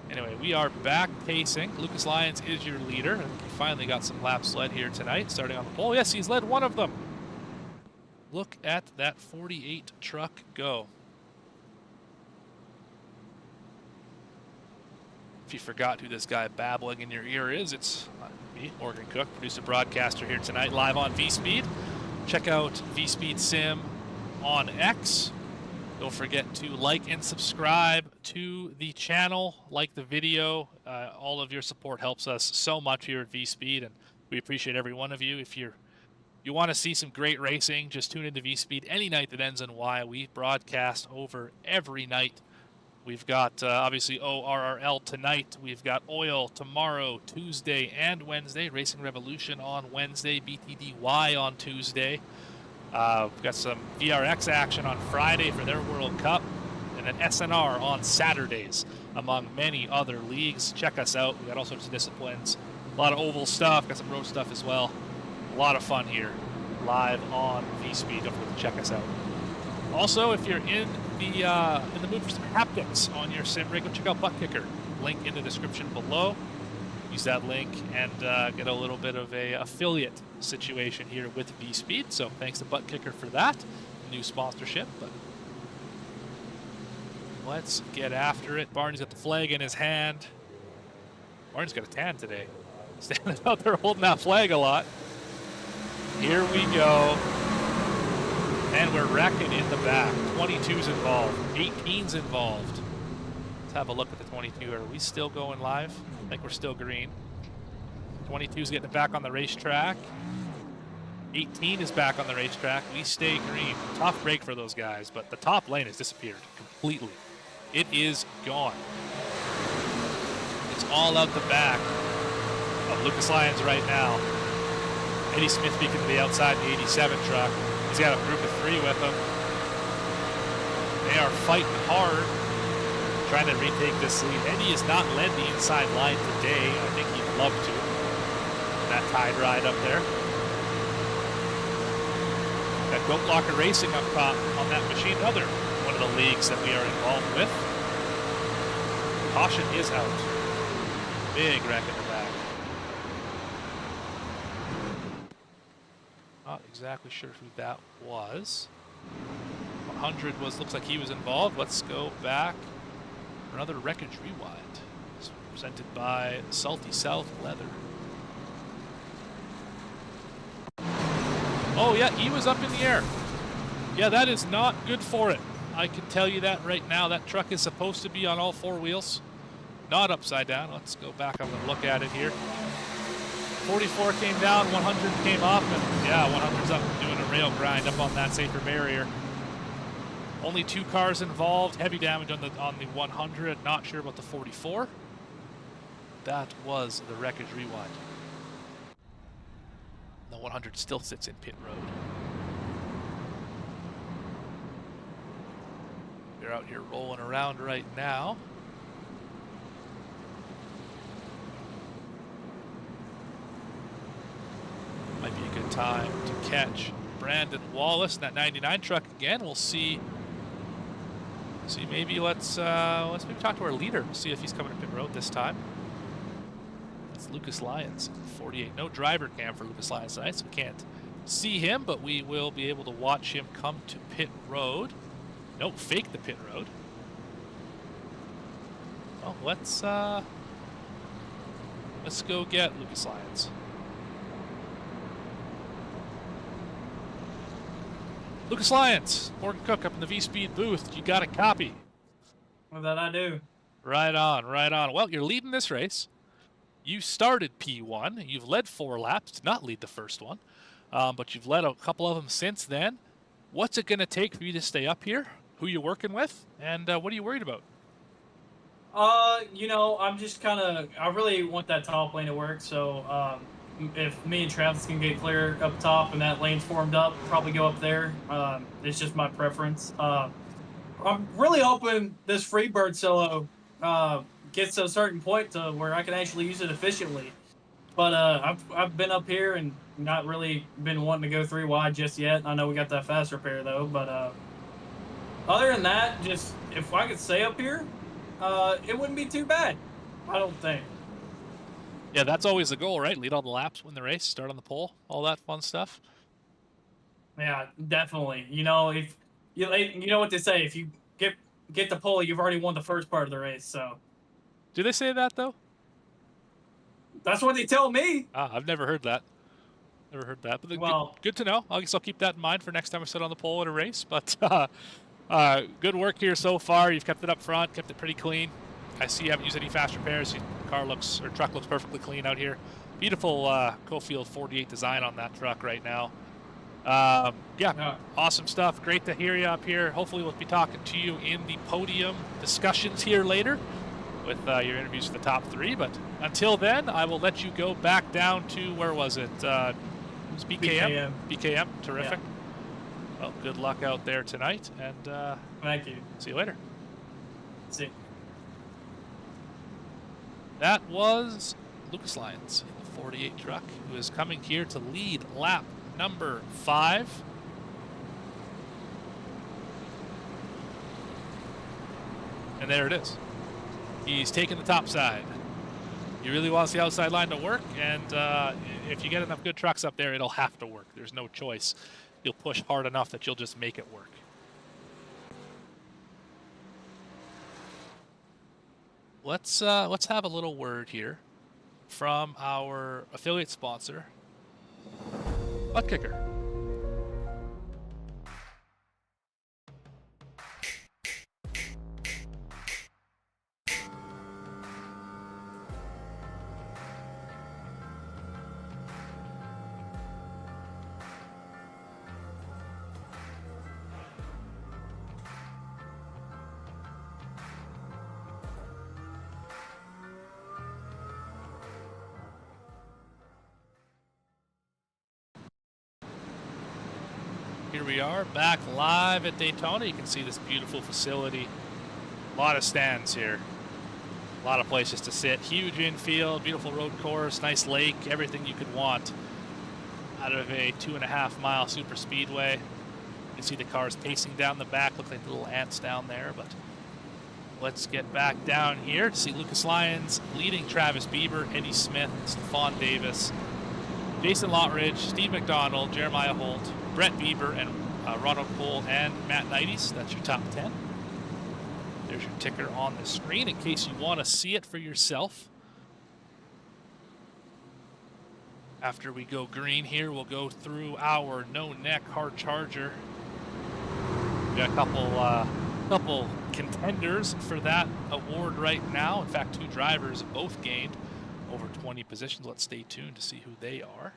Anyway, we are back pacing. Lucas Lyons is your leader. I think he finally got some laps led here tonight, starting on the pole. Yes, he's led one of them. Look at that 48 truck go. If you forgot who this guy babbling in your ear is, it's me, Morgan Cook, producer broadcaster here tonight, live on V-Speed. Check out V-Speed Sim on X. Don't forget to like and subscribe to the channel, like the video. All of your support helps us so much here at V-Speed, and we appreciate every one of you. If you want to see some great racing, just tune into V-Speed any night that ends in Y. We broadcast over every night. We've got, obviously, O.R.R.L tonight. We've got Oil tomorrow, Tuesday, and Wednesday. Racing Revolution on Wednesday, BTDY on Tuesday. We've got some VRX action on Friday for their World Cup, and then SNR on Saturdays, among many other leagues. Check us out. We got all sorts of disciplines, a lot of oval stuff, got some road stuff as well. A lot of fun here, live on V-Speed. Don't forget to check us out. Also, if you're in the mood for some haptics on your sim rig, go check out Butt Kicker. Link in the description below. Use that link and get a little bit of a affiliate situation here with V-Speed. So thanks to Butt Kicker for that new sponsorship. But let's get after it. Barney's got the flag in his hand. Barney's got a tan today. Standing out there holding that flag a lot. Here we go. And we're wrecking in the back. 22's involved. 18's involved. Let's have a look at the 22. Are we still going live? I think we're still green. 22's getting it back on the racetrack. 18 is back on the racetrack. We stay green. Tough break for those guys, but the top lane has disappeared completely. It is gone. It's all out the back of Lucas Lyons right now. Eddie Smith beacon to the outside in the 87 truck. He's got a group of 3 with him. They are fighting hard, trying to retake this lead. Eddie has not led the inside line today. I think he'd love to. That tide ride up there. That Goat Locker Racing up top on that machine, another one of the leagues that we are involved with. Caution is out. Big wreck in the back. Not exactly sure who that was. 100 looks like he was involved. Let's go back for another wreckage rewind. It's presented by Salty South Leather. Oh yeah, he was up in the air. Yeah, that is not good for it. I can tell you that right now. That truck is supposed to be on all 4 wheels, not upside down. Let's go back up and look at it here. 44 came down, 100 came up, and yeah, 100's up doing a rail grind up on that safer barrier. Only 2 cars involved. Heavy damage on the 100. Not sure about the 44. That was the wreckage rewind. The 100 still sits in pit road. They're out here rolling around right now. Might be a good time to catch Brandon Wallace in that 99 truck again. We'll see. Maybe let's maybe talk to our leader. See if he's coming to pit road this time. It's Lucas Lyons, 48. No driver cam for Lucas Lyons tonight, so we can't see him, but we will be able to watch him come to pit road. No, fake the pit road. Well, let's go get Lucas Lyons. Lucas Lyons, Morgan Cook up in the V-Speed booth. You got a copy? Well, that I do. Right on, right on. Well, you're leading this race. You started P1. You've led 4 laps. Did not lead the first one, but you've led a couple of them since then. What's it going to take for you to stay up here? Who you working with? And what are you worried about? You know, I'm just kind of, I really want that top lane to work. So if me and Travis can get clear up top and that lane's formed up, probably go up there. It's just my preference. I'm really hoping this Freebird solo gets to a certain point to where I can actually use it efficiently. But I've been up here and not really been wanting to go 3 wide just yet. I know we got that fast repair though, but other than that, just if I could stay up here, it wouldn't be too bad, I don't think. Yeah, that's always the goal, right? Lead all the laps, win the race, start on the pole, all that fun stuff. Yeah, definitely. You know, if you know what they say, if you get the pole, you've already won the first part of the race. So, Do they say that though? that's what they tell me. I've never heard that. Never heard that. But Well, good to know. I guess I'll keep that in mind for next time I sit on the pole in a race. But good work here so far. You've kept it up front, kept it pretty clean. I see you haven't used any fast repairs. Your truck looks perfectly clean out here. Beautiful Cofield 48 design on that truck right now. Yeah, awesome stuff. Great to hear you up here. Hopefully we'll be talking to you in the podium discussions here later with your interviews for the top 3. But until then, I will let you go back down to, where was it? It was BKM? BKM, terrific. Yeah. Well, good luck out there tonight, and thank you. see you later. See. That was Lucas Lyons in the 48 truck, who is coming here to lead lap number 5. And there it is. He's taking the top side. He really wants the outside line to work, and if you get enough good trucks up there, it'll have to work. There's no choice. You'll push hard enough that you'll just make it work. Let's have a little word here from our affiliate sponsor, Butt Kicker. Here we are back live at Daytona. You can see this beautiful facility. A lot of stands here. A lot of places to sit. Huge infield, beautiful road course, nice lake, everything you could want out of a 2.5-mile super speedway. You can see the cars pacing down the back, look like little ants down there, but let's get back down here to see Lucas Lyons leading Travis Bieber, Eddie Smith, Stephon Davis, Jason Lottridge, Steve McDonald, Jeremiah Holt, Brett Bieber, and Ronald Cole and Matt Knighties. That's your top 10. There's your ticker on the screen in case you want to see it for yourself. After we go green here, we'll go through our no-neck hard charger. We got a couple contenders for that award right now. In fact, 2 drivers both gained over 20 positions. Let's stay tuned to see who they are.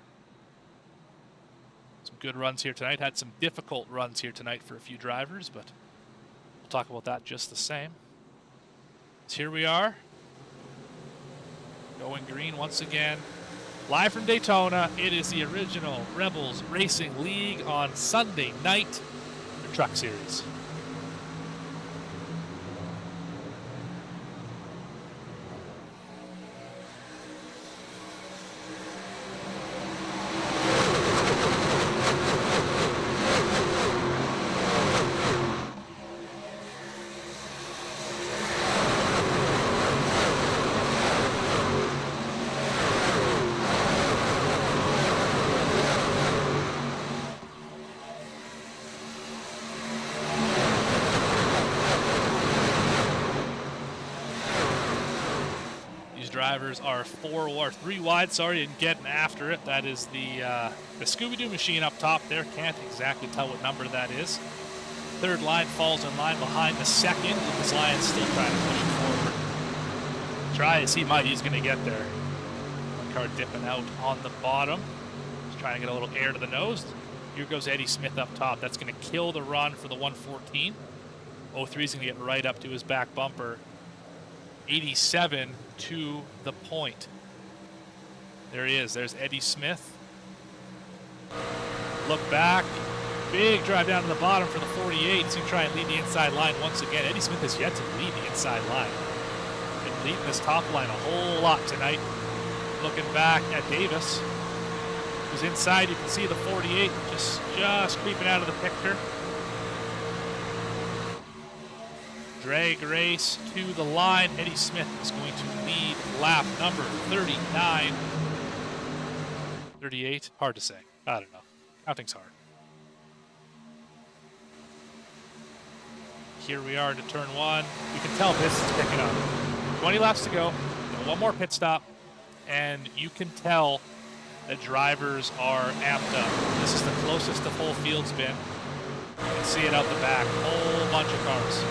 Some good runs here tonight. Had some difficult runs here tonight for a few drivers, but we'll talk about that just the same. So here we are, going green once again. Live from Daytona, it is the original Rebels Racing League on Sunday night, the Truck Series. Drivers are 3 wide, sorry, and getting after it. That is the Scooby-Doo machine up top there. Can't exactly tell what number that is. Third line falls in line behind the second. Lucas Lyons still trying to push it forward. Try as he might, he's going to get there. One car dipping out on the bottom. Just trying to get a little air to the nose. Here goes Eddie Smith up top. That's going to kill the run for the 114. 03 is going to get right up to his back bumper. 87 to the point. There he is. There's Eddie Smith. Look back. Big drive down to the bottom for the 48. He's going to try and lead the inside line once again. Eddie Smith has yet to lead the inside line. Been leading this top line a whole lot tonight. Looking back at Davis, who's inside. You can see the 48 just creeping out of the picture. Drag race to the line. Eddie Smith is going to lead lap number 39. 38? Hard to say. I don't know. Counting's hard. Here we are to turn 1. You can tell this is picking up. 20 laps to go. One more pit stop. And you can tell that drivers are amped up. This is the closest the full field's been. You can see it out the back. Whole bunch of cars.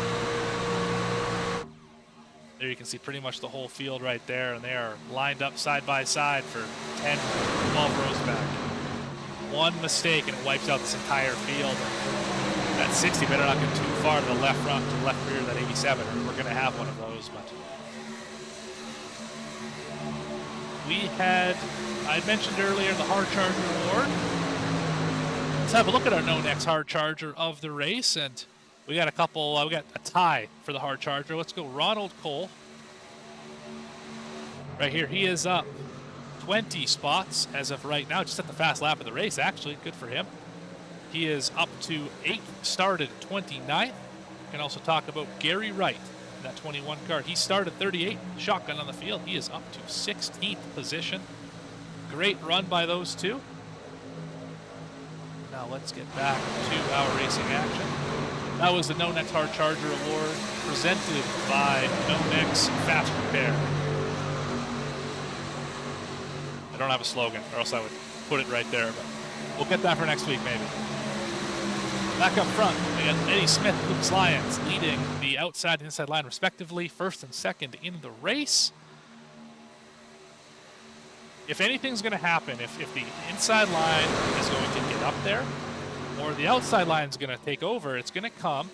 There you can see pretty much the whole field right there, and they are lined up side by side for 10, 12 rows back. One mistake and it wipes out this entire field. That 60 better not get too far to the left front, to the left rear of that 87, or we're going to have one of those. But I mentioned earlier the Hard Charger Award. Let's have a look at our No Next Hard Charger of the race, and we got we got a tie for the Hard Charger. Let's go Ronald Cole. Right here, he is up 20 spots as of right now, just at the fast lap of the race, actually. Good for him. He is up to 8th, started 29th. We can also talk about Gary Wright, that 21 car. He started 38th, shotgun on the field. He is up to 16th position. Great run by those two. Now let's get back to our racing action. That was the No Next Hard Charger Award presented by No Next Fast Repair. I don't have a slogan, or else I would put it right there, but we'll get that for next week, maybe. Back up front, we got Eddie Smith, Lucas Lyons leading the outside and inside line respectively, first and second in the race. If anything's going to happen, if the inside line is going to get up there, or the outside line is going to take over, it's going to come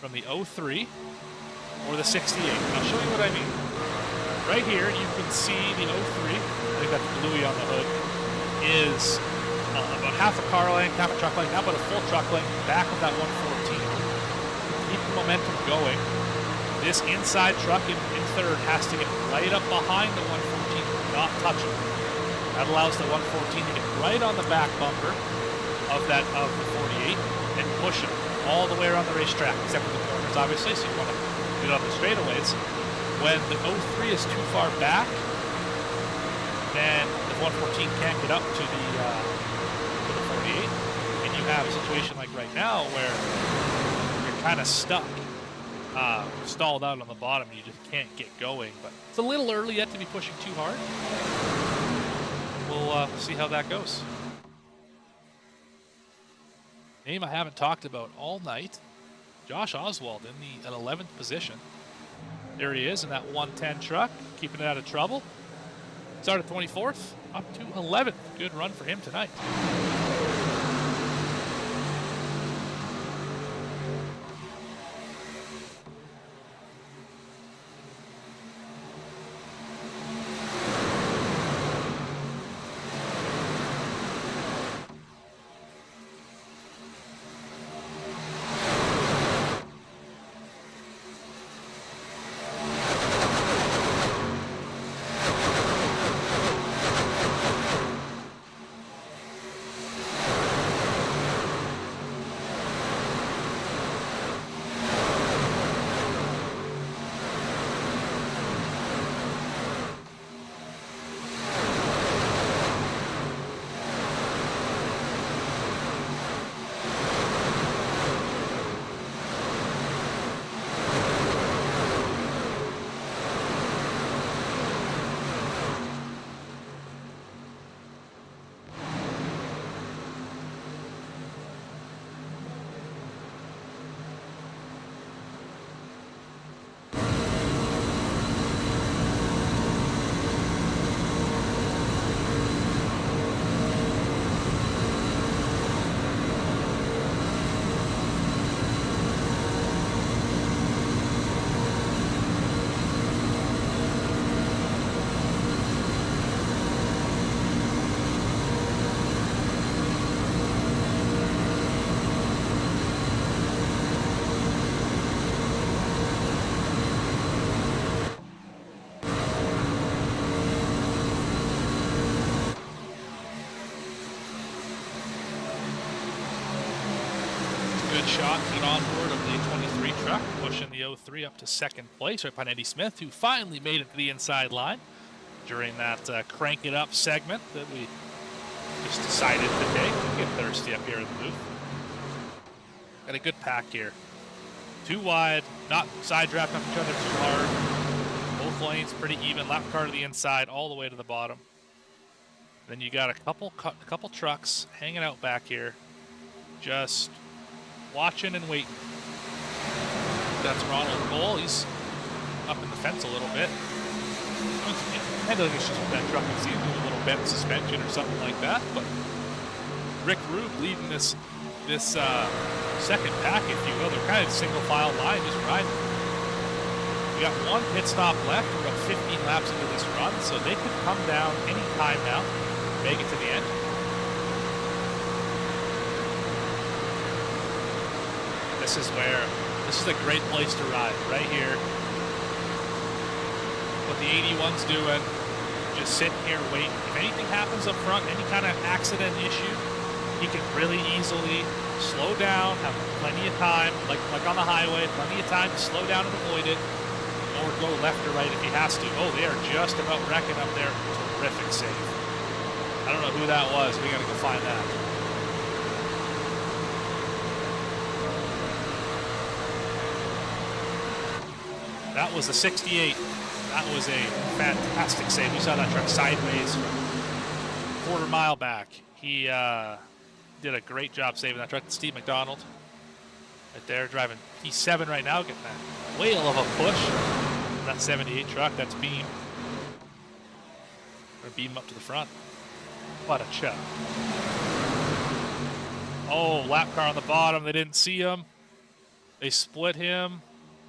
from the 03 or the 68. And I'll show you what I mean. Right here, you can see the 03, I think that's bluey on the hood, is about half a car length, half a truck length, now about a full truck length back of that 114. Keep the momentum going. This inside truck in third has to get right up behind the 114, not touch it. That allows the 114 to get right on the back bumper of the 48 and push it all the way around the racetrack, except for the corners, obviously, so you want to get on the straightaways. When the 03 is too far back, then the 114 can't get up to the 48, and you have a situation like right now where you're kind of stuck, stalled out on the bottom, and you just can't get going. But it's a little early yet to be pushing too hard. We'll see how that goes. Name I haven't talked about all night, Josh Oswald in the 11th position. There he is in that 110 truck, keeping it out of trouble. Started 24th, up to 11th. Good run for him tonight. Shot to get on board of the 23 truck, pushing the 03 up to second place right behind Eddie Smith, who finally made it to the inside line during that crank it up segment that we just decided to take. Get thirsty up here in the booth. Got a good pack here. Too wide, not side drafting off each other too hard. Both lanes pretty even. Lap car to the inside, all the way to the bottom. Then you got a couple trucks hanging out back here, just watching and waiting. That's Ronald Cole. He's up in the fence a little bit. I don't think it's just that truck. It seems a little bent suspension or something like that. But Rick Rube leading this second pack, if you will. They're kind of single file line, just riding. We got one pit stop left. We're about 15 laps into this run, so they could come down any time now, make it to the end. This is a great place to ride, right here. What the 81's doing, just sitting here waiting. If anything happens up front, any kind of accident issue, he can really easily slow down, have plenty of time, like on the highway, plenty of time to slow down and avoid it, or go left or right if he has to. Oh, they are just about wrecking up there. Terrific save. I don't know who that was. We got to go find that. That was the 68. That was a fantastic save. We saw that truck sideways from quarter mile back. He did a great job saving that truck. Steve McDonald right there, driving P7 right now, getting that whale of a push. That 78 truck, that's Beam. Or Beam up to the front. What a chuck. Oh, lap car on the bottom. They didn't see him. They split him.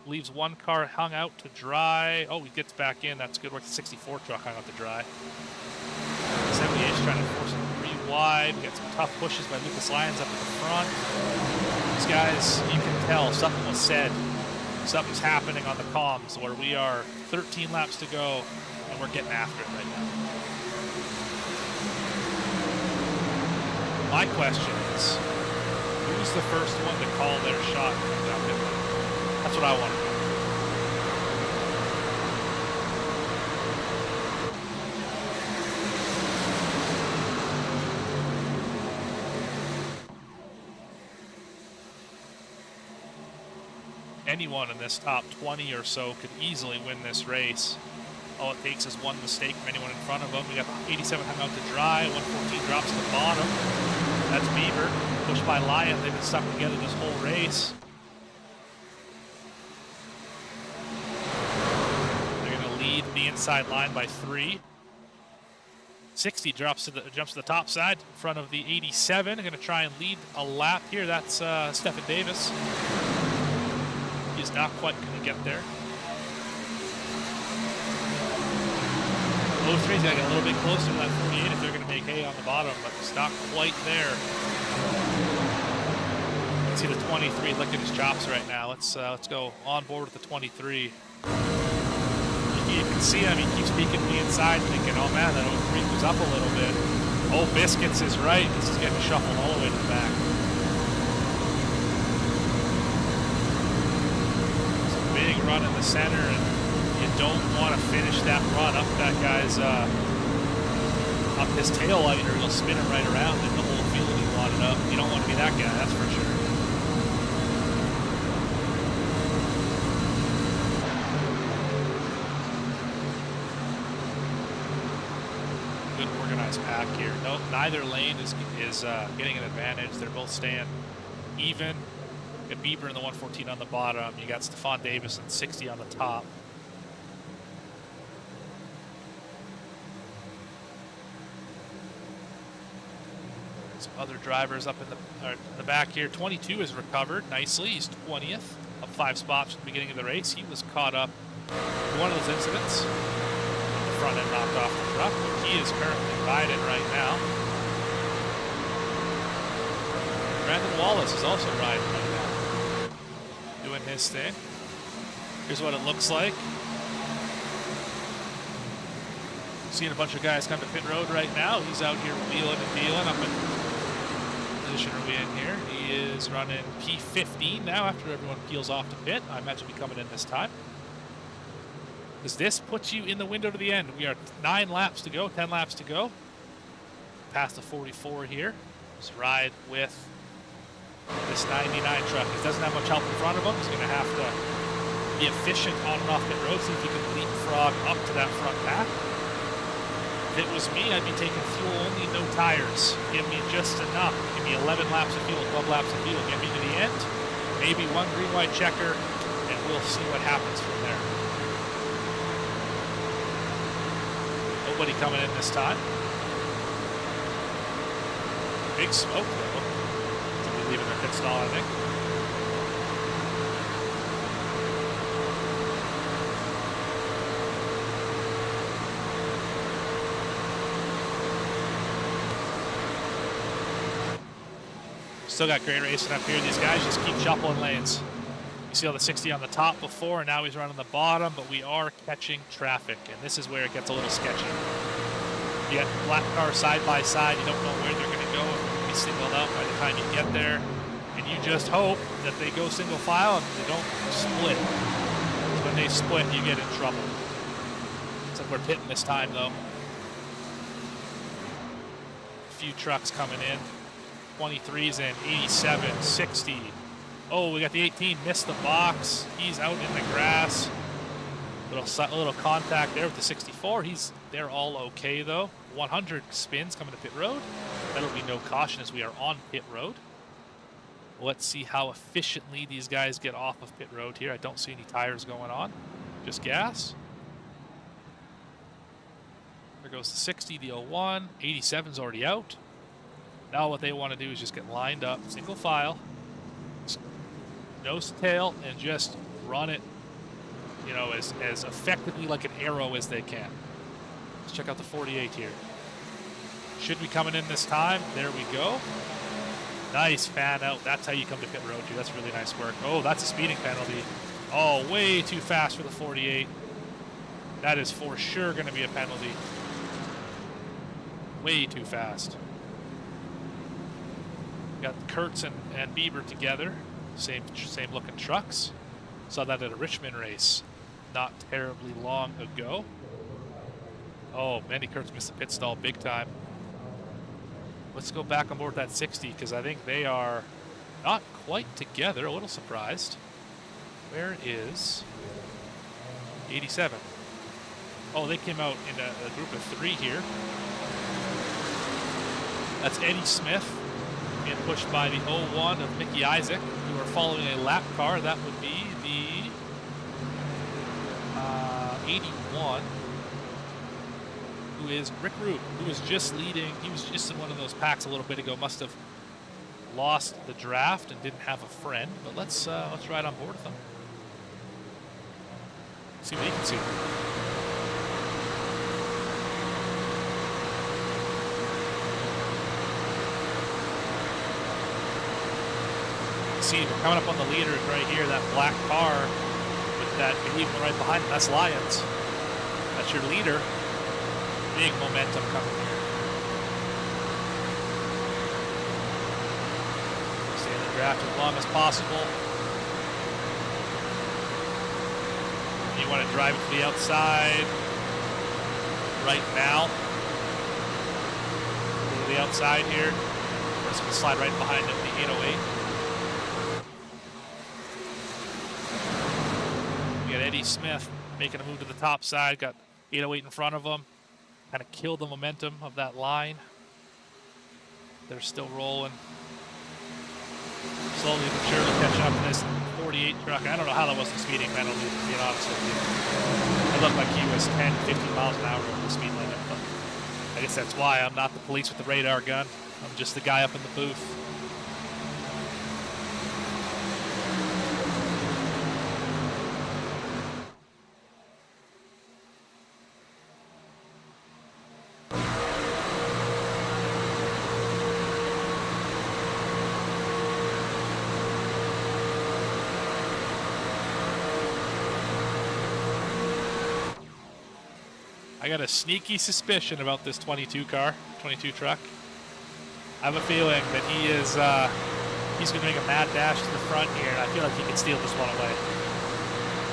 Leaves one car hung out to dry. Oh, he gets back in. That's good work. The 64 truck hung out to dry. 78 is trying to force him 3 wide. We got some tough pushes by Lucas Lyons up at the front. These guys, you can tell something was said. Something's happening on the comms where we are 13 laps to go and we're getting after it right now. My question is, who's the first one to call their shot and come down pit lane? That's what I want to know. Anyone in this top 20 or so could easily win this race. All it takes is one mistake from anyone in front of them. We got 87 hung out to dry, 114 drops to the bottom. That's Bieber, pushed by Lyon. They've been stuck together this whole race. They're gonna lead the inside line by 3. 60 jumps to the top side in front of the 87. They're gonna try and lead a lap here. That's Stephen Davis. He's not quite going to get there. 03's got to get a little bit closer to that 48 if they're going to make hay on the bottom, but it's not quite there. You can see the 23 licking his chops right now. Let's go on board with the 23. You can see him. He keeps peeking to the inside, thinking, "Oh man, that 03 moves up a little bit." Oh, Biscuits is right. This is getting shuffled all the way to the back. Big run in the center, and you don't want to finish that run up that guy's up his tail light, or he'll spin it right around and the whole field will be wadded up. You don't want to be that guy, that's for sure. Good organized pack here. Nope, neither lane is getting an advantage. They're both staying even. You got Bieber in the 114 on the bottom. You got Stephon Davis and 60 on the top. Some other drivers up in the back here. 22 is recovered nicely. He's 20th, up 5 spots at the beginning of the race. He was caught up in one of those incidents. The front end knocked off the truck. He is currently riding right now. Brandon Wallace is also riding right now. Doing his thing. Here's what it looks like. Seeing a bunch of guys come to pit road right now. He's out here wheeling and dealing up in position are we in here. He is running P15 now after everyone peels off to pit. I imagine he'll be coming in this time. Because this puts you in the window to the end. We are 9 laps to go, 10 laps to go. Past the 44 here. Just ride with this 99 truck. He doesn't have much help in front of him. He's going to have to be efficient on and off pit road, see if he can leapfrog up to that front pack. If it was me, I'd be taking fuel only, no tires. Give me just enough. Give me 11 laps of fuel, 12 laps of fuel. Get me to the end. Maybe one green-white checker, and we'll see what happens from there. Nobody coming in this time. Big smoke, though. Somebody leaving their pit stall, I think. Still got great racing up here. These guys just keep shuffling lanes. You see all the 60 on the top before, and now he's running the bottom, but we are catching traffic, and this is where it gets a little sketchy. You got black cars side by side. You don't know where they're going to go. If they're going to be singled out by the time you get there, and you just hope that they go single file and they don't split. When they split, you get in trouble. Looks like we're pitting this time, though. A few trucks coming in. 23s in, 87, 60. Oh, we got the 18, missed the box. He's out in the grass. Little contact there with the 64. They're all okay though. 100 spins coming to pit road. That'll be no caution as we are on pit road. Let's see how efficiently these guys get off of pit road here. I don't see any tires going on, just gas. There goes the 60, the 01. 87's already out. Now what they want to do is just get lined up, single file, nose to tail, and just run it, you know, as effectively like an arrow as they can. Let's check out the 48 here. Should be coming in this time. There we go. Nice fan out. That's how you come to pit road, too. That's really nice work. Oh, that's a speeding penalty. Oh, way too fast for the 48. That is for sure going to be a penalty. Way too fast. Got Kurtz and Bieber together. Same looking trucks. Saw that at a Richmond race not terribly long ago. Oh, Mandy Kurtz missed the pit stall big time. Let's go back on board that 60 because I think they are not quite together. A little surprised. Where is 87? Oh, they came out in a group of 3 here. That's Eddie Smith being pushed by the 01 of Mickey Isaac, who are following a lap car. That would be the 81, who is Rick Root, who was just leading. He was just in one of those packs a little bit ago. Must have lost the draft and didn't have a friend. But let's ride on board with them. See what he can see. See, we're coming up on the leaders right here. That black car with that big one right behind him. That's Lions. That's your leader. Big momentum coming here. Stay in the draft as long as possible. You want to drive it to the outside right now. Go to the outside here. We're just going to slide right behind him, the 808. We got Eddie Smith making a move to the top side. Got 808 in front of him. Kind of killed the momentum of that line. They're still rolling. Slowly but surely catching up to this 48 truck. I don't know how that wasn't a speeding penalty, to be honest with you. It looked like he was 10, 15 miles an hour over the speed limit, but I guess that's why I'm not the police with the radar gun. I'm just the guy up in the booth. I got a sneaky suspicion about this 22 truck. I have a feeling that he's going to make a mad dash to the front here, and I feel like he can steal this one away.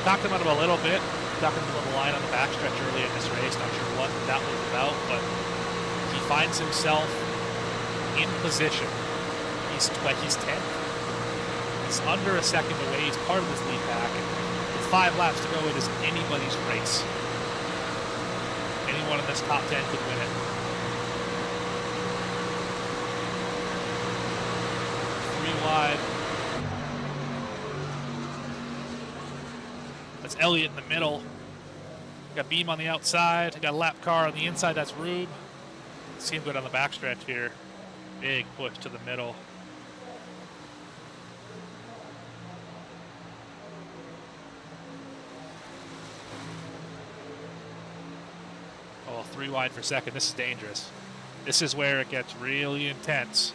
Talked about him a little bit. Talking about the line on the backstretch early in this race. Not sure what that was about, but he finds himself in position. He's 10th. He's under a second away. He's part of this lead pack. With 5 laps to go, it is anybody's race. Anyone in this top 10 could win it. Three wide. That's Elliott in the middle. Got Beam on the outside. Got a lap car on the inside. That's Rube. See him go down the backstretch here. Big push to the middle. Oh, 3 wide for second. This is dangerous. This is where it gets really intense.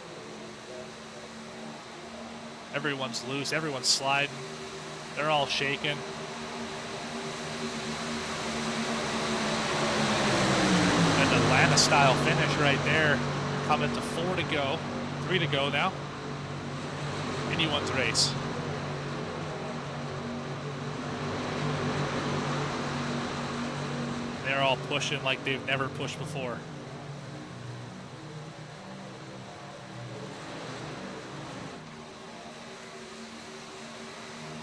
Everyone's loose. Everyone's sliding. They're all shaking. An Atlanta-style finish right there. Coming to 4 to go. 3 to go now. Anyone's race. They're all pushing like they've never pushed before.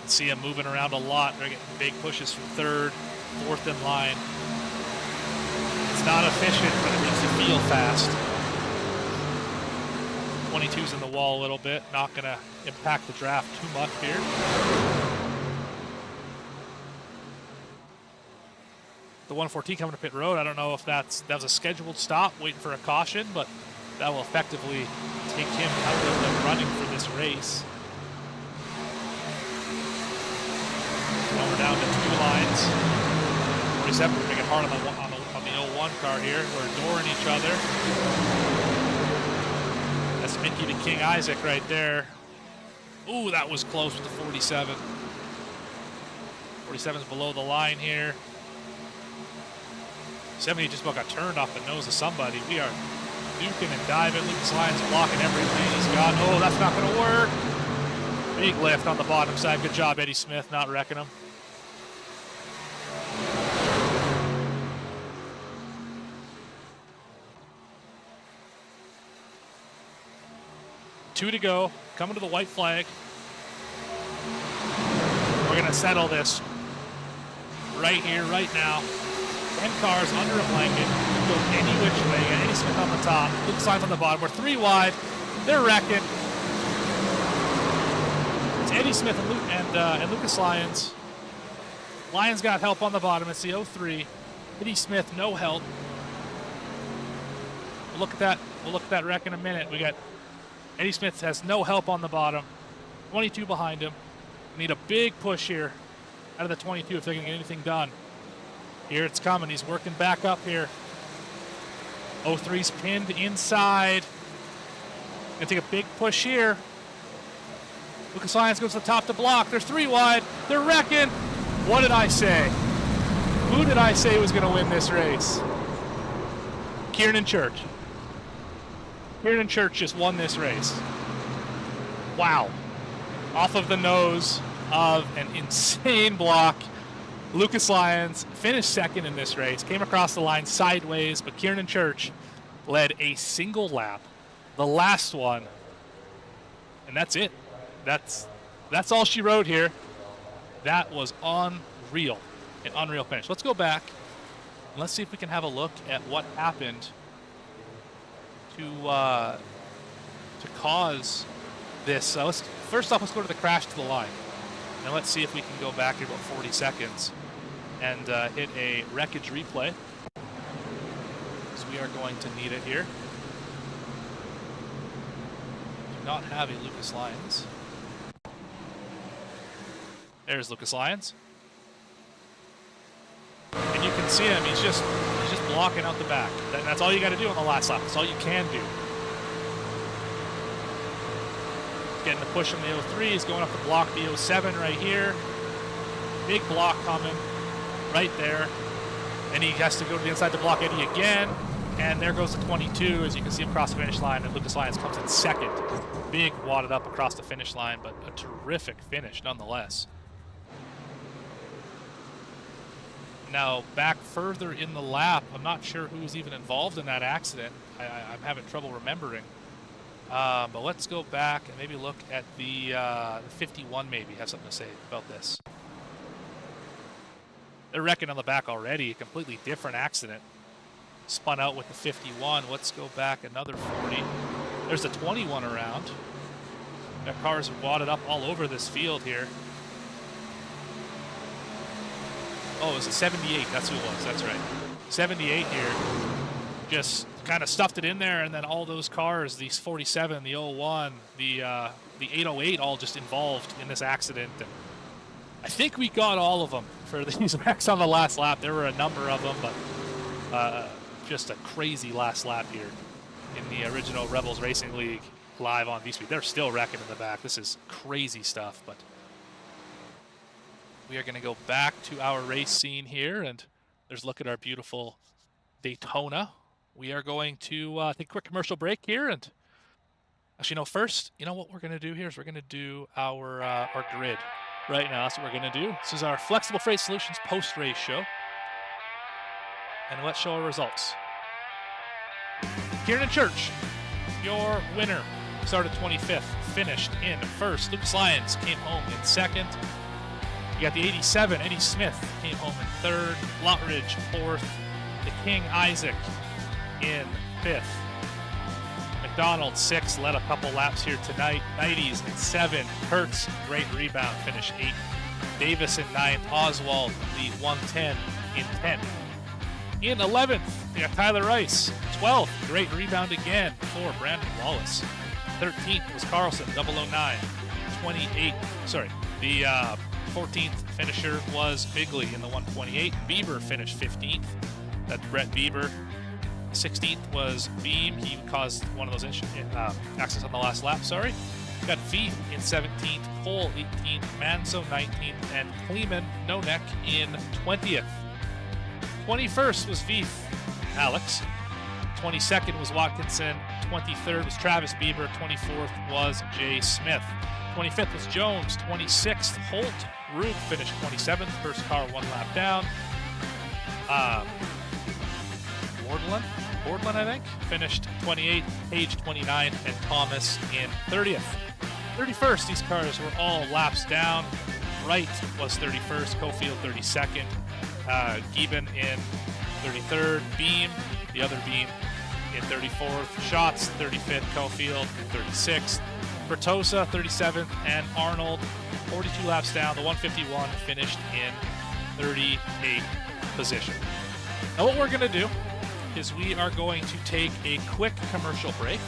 See them moving around a lot. They're getting big pushes from 3rd, 4th in line. It's not efficient, but it makes you feel fast. 22's in the wall a little bit. Not going to impact the draft too much here. The 114 coming to pit road. I don't know if that was a scheduled stop, waiting for a caution, but that will effectively take him out of the running for this race. Now we're down to 2 lines. 47, we're making hard on the 01 car here. We're adoring each other. Thank you to King Isaac right there. Ooh, that was close with the 47. 47's below the line here. 70 just about got turned off the nose of somebody. We are duking and diving. Lucas Lyons blocking every lane he's got. Oh, that's not going to work. Big lift on the bottom side. Good job, Eddie Smith, not wrecking him. Two to go. Coming to the white flag. We're going to settle this right here, right now. 10 cars under a blanket. Go any which way. Eddie Smith on the top. Lucas Lyons on the bottom. We're 3 wide. They're wrecking. It's Eddie Smith and Lucas Lyons. Lyons got help on the bottom. It's the 03. Eddie Smith, no help. We'll look at that. We'll look at that wreck in a minute. We got Eddie Smith has no help on the bottom. 22 behind him. Need a big push here out of the 22 if they can get anything done. Here it's coming. He's working back up here. 03's pinned inside. Gonna take a big push here. Lucas Lyons goes to the top to block. There's 3 wide. They're wrecking. What did I say? Who did I say was gonna win this race? Kieran Church. Kieran Church just won this race. Wow. Off of the nose of an insane block. Lucas Lyons finished second in this race, came across the line sideways, but Kieran Church led a single lap, the last one, and that's it. That's all she wrote here. That was unreal, an unreal finish. Let's go back and let's see if we can have a look at what happened to cause this. First off, let's go to the crash to the line. And let's see if we can go back here about 40 seconds and hit a wreckage replay. So we are going to need it here. Do not have a Lucas Lyons. There's Lucas Lyons. And you can see him, he's just blocking out the back. That's all you got to do on the last lap. That's all you can do. Getting the push from the 03. He's going up to block the 07 right here. Big block coming right there. And he has to go to the inside to block Eddie again. And there goes the 22 as you can see him cross the finish line. And Lucas Lyons comes in second. Big wadded up across the finish line, but a terrific finish nonetheless. Now back further in the lap, I'm not sure who was even involved in that accident. I'm having trouble remembering. But let's go back and maybe look at the 51 maybe, have something to say about this. They're wrecking on the back already, a completely different accident. Spun out with the 51. Let's go back another 40. There's the 21 around. That cars wadded up all over this field here. Oh, it was a 78, that's who it was, that's right. 78 here. Just kind of stuffed it in there, and then all those cars, these 47, the 01, the 808, all just involved in this accident. And I think we got all of them for these wrecks on the last lap. There were a number of them, but just a crazy last lap here in the original Rebels Racing League live on V-Speed. They're still wrecking in the back. This is crazy stuff, but we are going to go back to our race scene here, and there's a look at our beautiful Daytona. We are going to take a quick commercial break here, and actually, no, first, you know what we're going to do here is we're going to do our grid right now. That's what we're going to do. This is our Flexible Freight Solutions post-race show, and let's show our results. Kieran Church, your winner, started 25th, finished in first. Lucas Lyons came home in second. You got the 87, Eddie Smith came home in third. Lottridge, fourth. The King Isaac in fifth. McDonald, sixth, led a couple laps here tonight. 90s in seven. Kurtz, great rebound, finished eighth. Davis in ninth. Oswald, the 110 in 10th. In 11th, you got Tyler Rice. 12th, great rebound again for Brandon Wallace. 13th was Carlson, 009. 28, the 14th finisher was Bigley in the 128. Bieber finished 15th. That's Brett Bieber. 16th was Beam. He caused one of those accidents on the last lap, sorry. Got Veith in 17th, Cole 18th, Manso 19th, and Kleeman, no neck, in 20th. 21st was Veith, Alex. 22nd was Watkinson. 23rd was Travis Bieber. 24th was Jay Smith. 25th was Jones. 26th, Holt. Rube finished 27th. First car 1 lap down. Wardland, I think, finished 28th. Page 29th, and Thomas in 30th. 31st, these cars were all laps down. Wright was 31st. Cofield 32nd. Gieben in 33rd. Beam, the other Beam, in 34th. Schatz 35th. Cofield 36th. Bertosa 37th, and Arnold 42 laps down. The 151 finished in 38th position. Now what we're going to do is we are going to take a quick commercial break,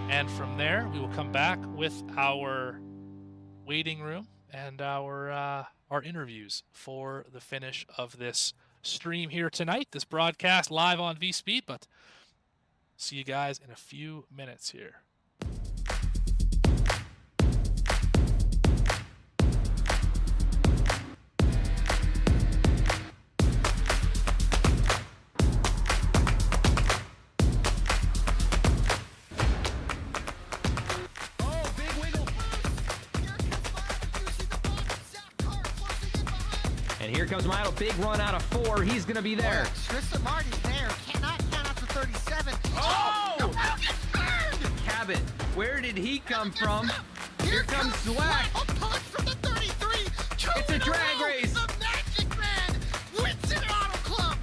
and from there we will come back with our waiting room and our interviews for the finish of this stream here tonight, this broadcast live on VSpeed. But see you guys in a few minutes here. And here comes Milo. Big run out of 4. He's going to be there. Tristan Martin's there. Cannot count out to 37. Oh! The world gets burned! Cabot, where did he come from? Here comes Swack. Swack. A punch from the 33. It's a drag race. The Magic Man wins at Auto Club.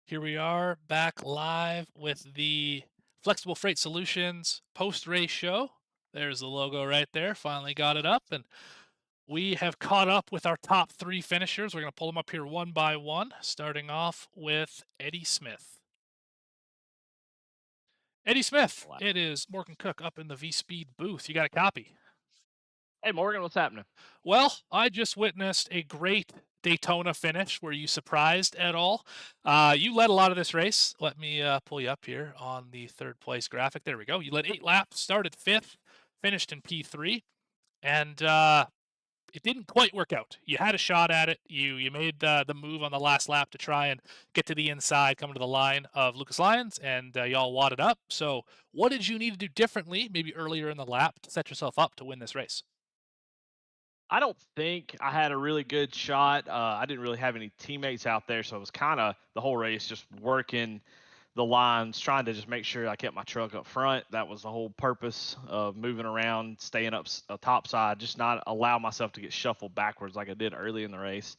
Here we are back live with the Flexible Freight Solutions post-race show. There's the logo right there. Finally got it up, and we have caught up with our top 3 finishers. We're going to pull them up here one by one, starting off with Eddie Smith. Eddie Smith, it is Morgan Cook up in the VSpeed booth. You got a copy? Hey, Morgan, what's happening? Well, I just witnessed a great Daytona finish. Were you surprised at all? You led a lot of this race. Let me pull you up here on the 3rd place graphic. There we go. You led 8 laps, started 5th, finished in P3, and it didn't quite work out. You had a shot at it. You made the move on the last lap to try and get to the inside, come to the line of Lucas Lyons, and y'all wadded up. So what did you need to do differently, maybe earlier in the lap, to set yourself up to win this race? I don't think I had a really good shot. I didn't really have any teammates out there, so it was kind of the whole race just working the lines, trying to just make sure I kept my truck up front. That was the whole purpose of moving around, staying up top side, just not allow myself to get shuffled backwards like I did early in the race.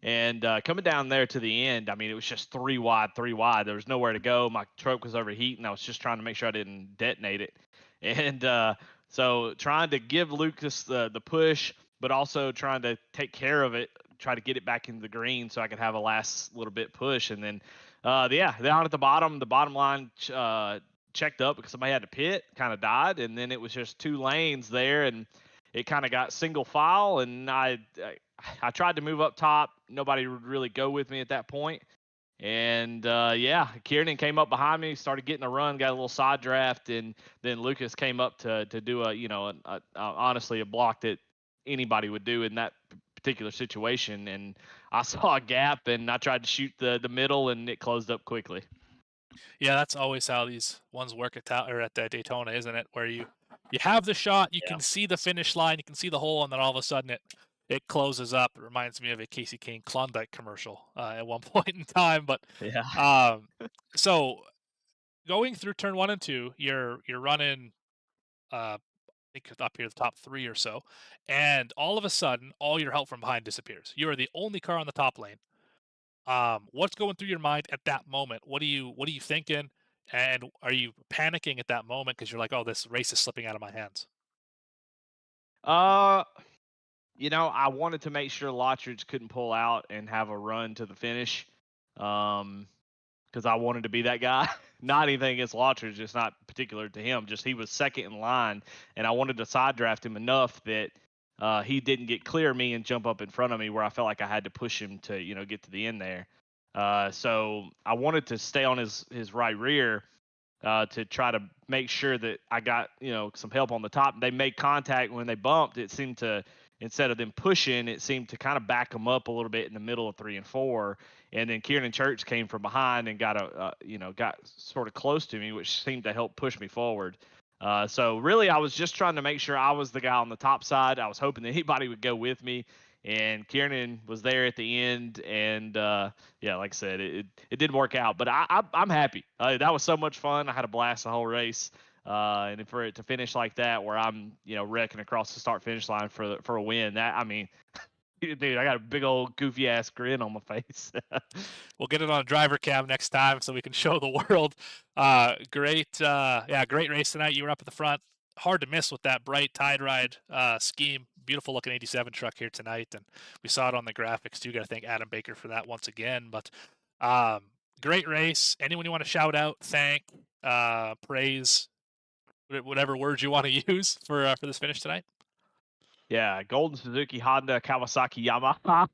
And coming down there to the end, I mean, it was just 3 wide. There was nowhere to go. My truck was overheating. I was just trying to make sure I didn't detonate it. And so trying to give Lucas the push, but also trying to take care of it, try to get it back into the green so I could have a last little bit push. And then, down at the bottom line checked up because somebody had to pit, kind of died. And then it was just 2 lanes there, and it kind of got single file. And I tried to move up top. Nobody would really go with me at that point. And Kiernan came up behind me, started getting a run, got a little side draft, and then Lucas came up to do honestly a block that anybody would do in that particular situation. And I saw a gap, and I tried to shoot the middle, and it closed up quickly. Yeah, that's always how these ones work at Daytona, isn't it? Where you have the shot, you Yeah. can see the finish line, you can see the hole, and then all of a sudden it closes up. It reminds me of a Casey Kane Klondike commercial at one point in time. But Yeah. um, so going through turn 1 and 2, you're running I think up here the top 3 or so, and all of a sudden all your help from behind disappears. You are the only car on the top lane. What's going through your mind at that moment? What are you thinking? And are you panicking at that moment because you're like, oh, this race is slipping out of my hands? Uh, I wanted to make sure Lottridge couldn't pull out and have a run to the finish. Because I wanted to be that guy. Not anything against Lottridge, just not particular to him. Just he was second in line, and I wanted to side draft him enough that he didn't get clear of me and jump up in front of me where I felt like I had to push him to get to the end there. So I wanted to stay on his right rear to try to make sure that I got some help on the top. They made contact when they bumped. It seemed to, instead of them pushing, it seemed to kind of back them up a little bit in the middle of 3 and 4. And then Kieran Church came from behind and got sort of close to me, which seemed to help push me forward. So really, I was just trying to make sure I was the guy on the top side. I was hoping that anybody would go with me, and Kieran was there at the end. And yeah, like I said, it didn't work out, but I'm happy. That was so much fun. I had a blast the whole race. And for it to finish like that, where I'm wrecking across the start finish line for a win, that I mean. Dude, I got a big old goofy ass grin on my face. We'll get it on a driver cam next time so we can show the world. Great race tonight. You were up at the front. Hard to miss with that bright Tide Ride scheme. Beautiful looking 87 truck here tonight, and we saw it on the graphics too. Got to thank Adam Baker for that once again. But great race. Anyone you want to shout out, thank, praise, whatever words you want to use for this finish tonight? Yeah, Golden Suzuki, Honda, Kawasaki, Yamaha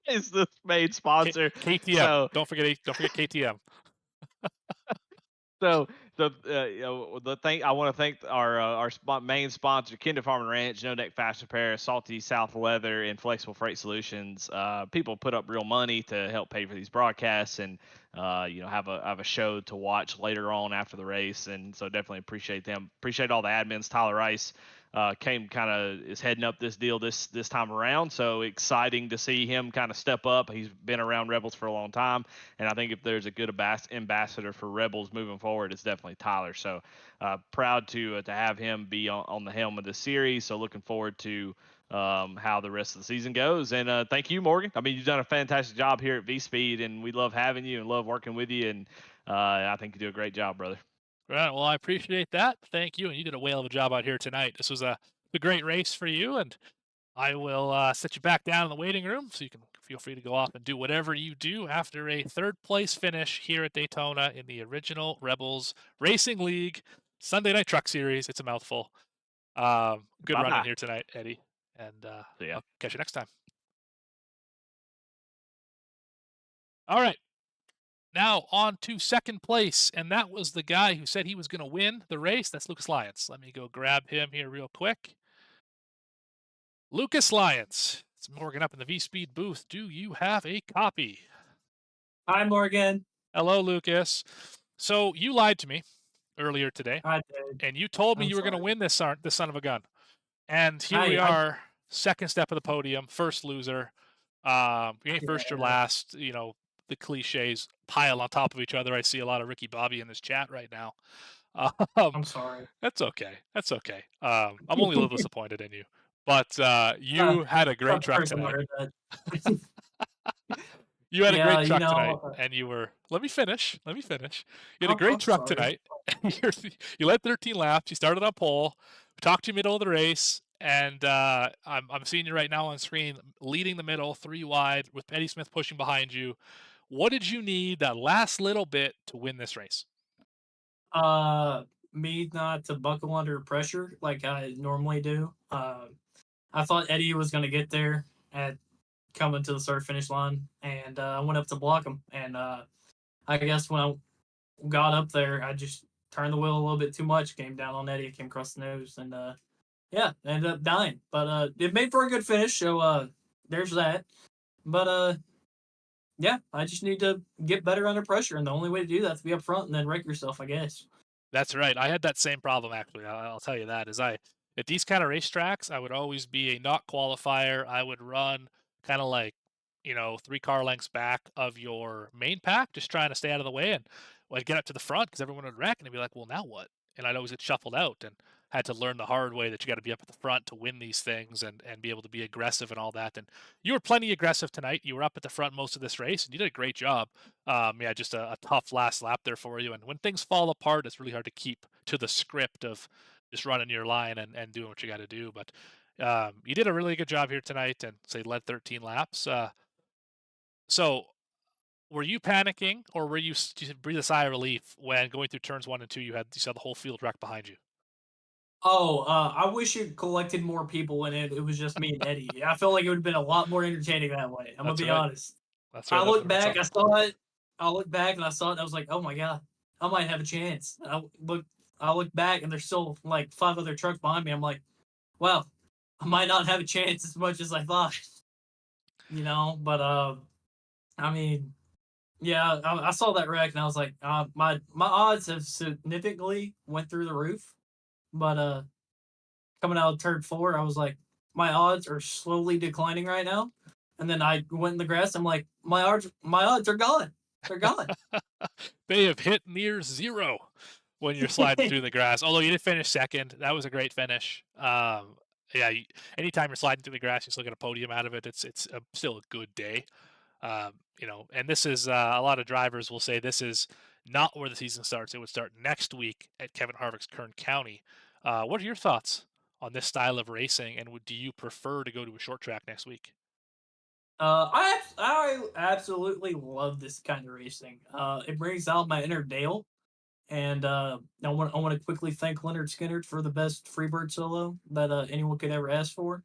is the main sponsor. KTM. So Don't forget KTM. So the thing I want to thank our main sponsor, Kinder Farm and Ranch, No Neck Fast Repair, Salty South Leather, and Flexible Freight Solutions. People put up real money to help pay for these broadcasts, and have a show to watch later on after the race, and so definitely appreciate them. Appreciate all the admins. Tyler Rice is heading up this deal this time around, so exciting to see him kind of step up. He's been around Rebels for a long time, and I think if there's a good ambassador for Rebels moving forward, it's definitely Tyler. So proud to have him be on the helm of the series. So looking forward to how the rest of the season goes. And thank you, Morgan. I mean, you've done a fantastic job here at V Speed, and we love having you and love working with you. And I think you do a great job, brother. Right. Well, I appreciate that. Thank you. And you did a whale of a job out here tonight. This was a great race for you, and I will set you back down in the waiting room so you can feel free to go off and do whatever you do after a third place finish here at Daytona in the original Rebels Racing League Sunday Night Truck Series. It's a mouthful. Good running here tonight, Eddie. And I'll catch you next time. All right. Now on to second place, and that was the guy who said he was going to win the race. That's Lucas Lyons. Let me go grab him here real quick. Lucas Lyons. It's Morgan up in the V-Speed booth. Do you have a copy? Hi, Morgan. Hello, Lucas. So you lied to me earlier today. I did. And you told me you were going to win this son of a gun. And here we are, second step of the podium, first loser. You ain't first or last, the cliches pile on top of each other. I see a lot of Ricky Bobby in this chat right now. I'm sorry. That's okay. I'm only a little disappointed in you. But you had a great truck tonight. You had a great truck tonight, and you were. Let me finish. You had a great truck tonight. You led 13 laps. You started on pole. We talked to you middle of the race, and I'm seeing you right now on screen, leading the middle, 3 wide, with Eddie Smith pushing behind you. What did you need that last little bit to win this race? Me not to buckle under pressure like I normally do. I thought Eddie was going to get there at coming to the start finish line, and I went up to block him. And I guess when I got up there, I just turned the wheel a little bit too much, came down on Eddie, came across the nose, and ended up dying. But it made for a good finish, so there's that. But yeah, I just need to get better under pressure, and the only way to do that is to be up front and then wreck yourself, I guess. That's right. I had that same problem actually. I'll tell you that. Is I at these kind of racetracks, I would always be a not qualifier. I would run kind of like, 3 car lengths back of your main pack, just trying to stay out of the way. And I'd get up to the front because everyone would wreck, and I'd be like, well, now what? And I'd always get shuffled out, and had to learn the hard way that you got to be up at the front to win these things and be able to be aggressive and all that. And you were plenty aggressive tonight. You were up at the front most of this race, and you did a great job. Yeah, just a tough last lap there for you. And when things fall apart, it's really hard to keep to the script of just running your line and doing what you got to do. But you did a really good job here tonight, and say led 13 laps. So were you panicking, or were you did you breathe a sigh of relief when going through turns 1 and 2? You saw the whole field wreck behind you. Oh, I wish it collected more people and it was just me and Eddie. I felt like it would have been a lot more entertaining that way. I'm gonna That's be right. honest. That's right. I That looked would've been back, I something. saw it. I looked back and I saw it. And I was like, oh my god, I might have a chance. I looked back and there's still like 5 other trucks behind me. I'm like, well, I might not have a chance as much as I thought. But I mean, yeah, I saw that wreck and I was like, my odds have significantly went through the roof. But coming out of turn 4, I was like, my odds are slowly declining right now. And then I went in the grass. I'm like, my odds are gone. They're gone. They have hit near zero when you're sliding through the grass. Although you did finish second, that was a great finish. Yeah, anytime you're sliding through the grass, you still get a podium out of it. It's still a good day. And this is a lot of drivers will say this is not where the season starts. It would start next week at Kevin Harvick's Kern County. What are your thoughts on this style of racing, and do you prefer to go to a short track next week? I absolutely love this kind of racing. It brings out my inner Dale, and I want to quickly thank Leonard Skinner for the best Freebird solo that anyone could ever ask for.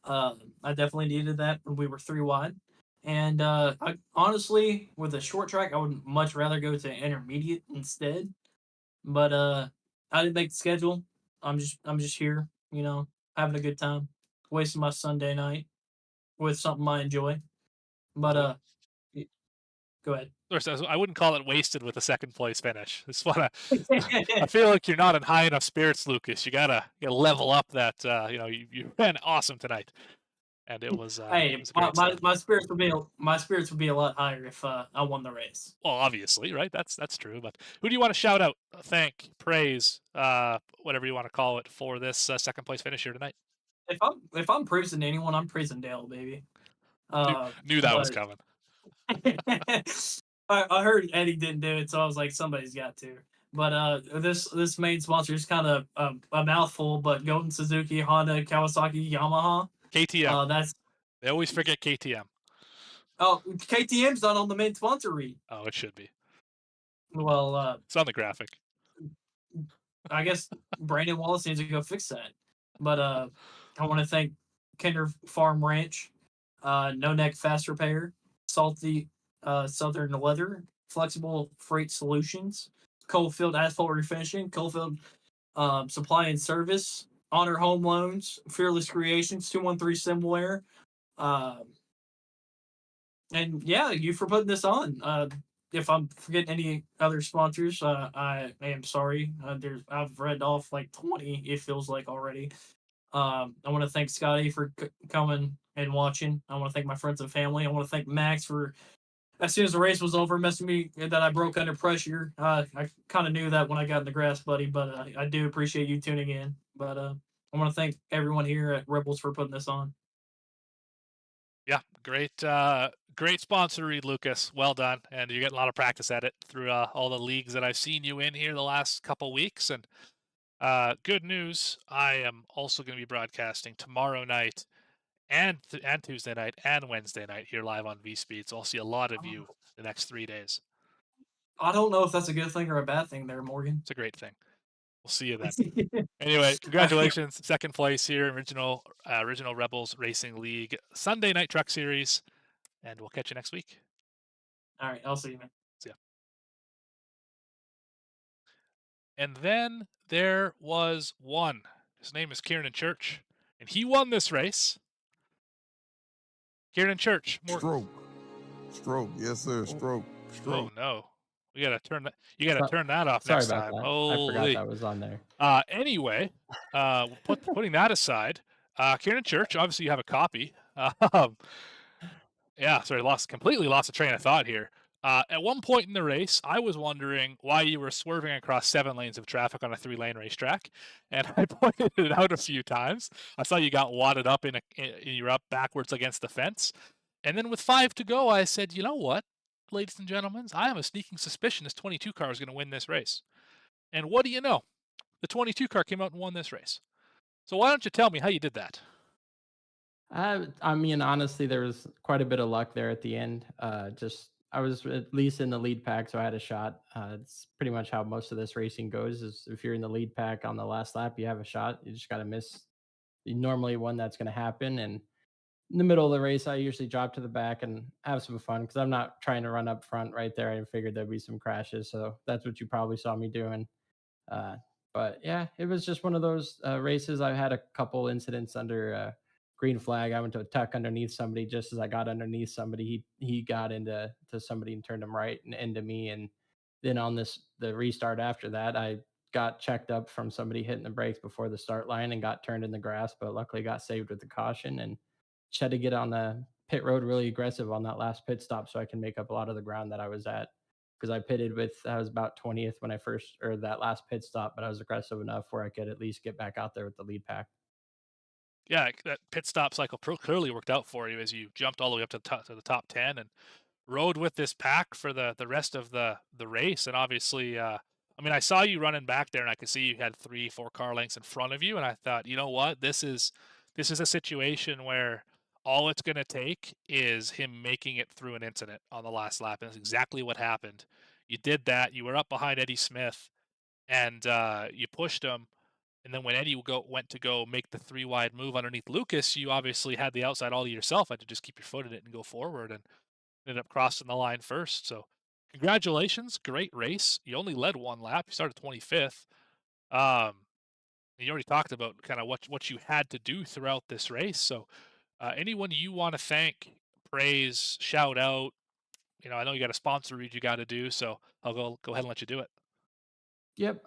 I definitely needed that when we were 3 wide. And I honestly, with a short track, I would much rather go to intermediate instead. But I didn't make the schedule. I'm just here, having a good time, wasting my Sunday night with something I enjoy. But go ahead. I wouldn't call it wasted with a second place finish. I feel like you're not in high enough spirits, Lucas. You gotta level up that. You ran awesome tonight, and it was Hey, great stuff. my spirits would be a lot higher if I won the race. Well, obviously, right? That's true. But who do you want to shout out, thank, praise, whatever you want to call it, for this second place finish here tonight? If I'm praising anyone, I'm praising Dale, baby. Knew that was But coming. I heard Eddie didn't do it, so I was like, somebody's got to. But this main sponsor is kind of a mouthful, but Golden Suzuki, Honda, Kawasaki, Yamaha. KTM. That's They always forget KTM. KTM's not on the main sponsor read. Oh, it should be. Well, It's on the graphic. I guess Brandon Wallace needs to go fix that. But I want to thank Kinder Farm Ranch, No Neck Fast Repair, Salty Southern Leather, Flexible Freight Solutions, Coalfield Asphalt Refinishing, Coalfield Supply and Service, Honor Home Loans, Fearless Creations, 213 Simware. And yeah, you for putting this on. If I'm forgetting any other sponsors, I am sorry. I've read off like 20. It feels like already. I want to thank Scotty for coming and watching. I want to thank my friends and family. I want to thank Max for, as soon as the race was over, messaging me that I broke under pressure. I kind of knew that when I got in the grass, buddy. But I do appreciate you tuning in. But I want to thank everyone here at Rebels for putting this on. Yeah, great sponsor read, Lucas. Well done, and you're getting a lot of practice at it through all the leagues that I've seen you in here the last couple weeks. And good news, I am also going to be broadcasting tomorrow night and Tuesday night and Wednesday night here live on VSpeed. So I'll see a lot of you the next 3 days. I don't know if that's a good thing or a bad thing there, Morgan. It's a great thing. We'll see you then. Anyway, congratulations, second place here, original Rebels Racing League Sunday Night Truck Series, and we'll catch you next week. All right, I'll see you, man. See ya. And then there was one. His name is Kieran Church, and he won this race. Kieran Church, more. Stroke. Stroke. Yes, sir. Stroke. Oh Stroke. no, we gotta turn that. You gotta So- turn that off Sorry next about time. that. I Holy. forgot that was on there. Anyway, putting that aside, Kieran Church. Obviously, you have a copy. Yeah, sorry, completely lost the train of thought here. At one point in the race, I was wondering why you were swerving across 7 lanes of traffic on a 3-lane racetrack, and I pointed it out a few times. I saw you got wadded up you're up backwards against the fence, and then with 5 to go, I said, you know what, ladies and gentlemen, I have a sneaking suspicion this 22 car is going to win this race. And what do you know? The 22 car came out and won this race. So why don't you tell me how you did that? I mean, honestly, there was quite a bit of luck there at the end. I was at least in the lead pack, so I had a shot. It's pretty much how most of this racing goes. Is if you're in the lead pack on the last lap, you have a shot. You just got to miss. Normally, one that's going to happen. And in the middle of the race, I usually drop to the back and have some fun because I'm not trying to run up front right there. I figured there'd be some crashes, so that's what you probably saw me doing. But yeah, it was just one of those races. I had a couple incidents under green flag. I went to tuck underneath somebody just as I got underneath somebody. He got into somebody and turned him right and into me. And then on the restart after that, I got checked up from somebody hitting the brakes before the start line and got turned in the grass, but luckily got saved with the caution and just had to get on the pit road really aggressive on that last pit stop so I can make up a lot of the ground that I was at. Because I was about 20th when that last pit stop, but I was aggressive enough where I could at least get back out there with the lead pack. Yeah, that pit stop cycle clearly worked out for you as you jumped all the way up to the top 10 and rode with this pack for the rest of the race. And obviously, I mean, I saw you running back there, and I could see you had 3-4 car lengths in front of you, and I thought, you know what, this is a situation where all it's going to take is him making it through an incident on the last lap, and that's exactly what happened. You did that. You were up behind Eddie Smith, and you pushed him. And then when Eddie went to go make the 3-wide move underneath Lucas, you obviously had the outside all to yourself. Had to just keep your foot in it and go forward, and ended up crossing the line first. So congratulations, great race. You only led 1 lap. You started 25th. You already talked about kind of what you had to do throughout this race. So anyone you want to thank, praise, shout out, I know you got a sponsor read you got to do, so I'll go ahead and let you do it. Yep.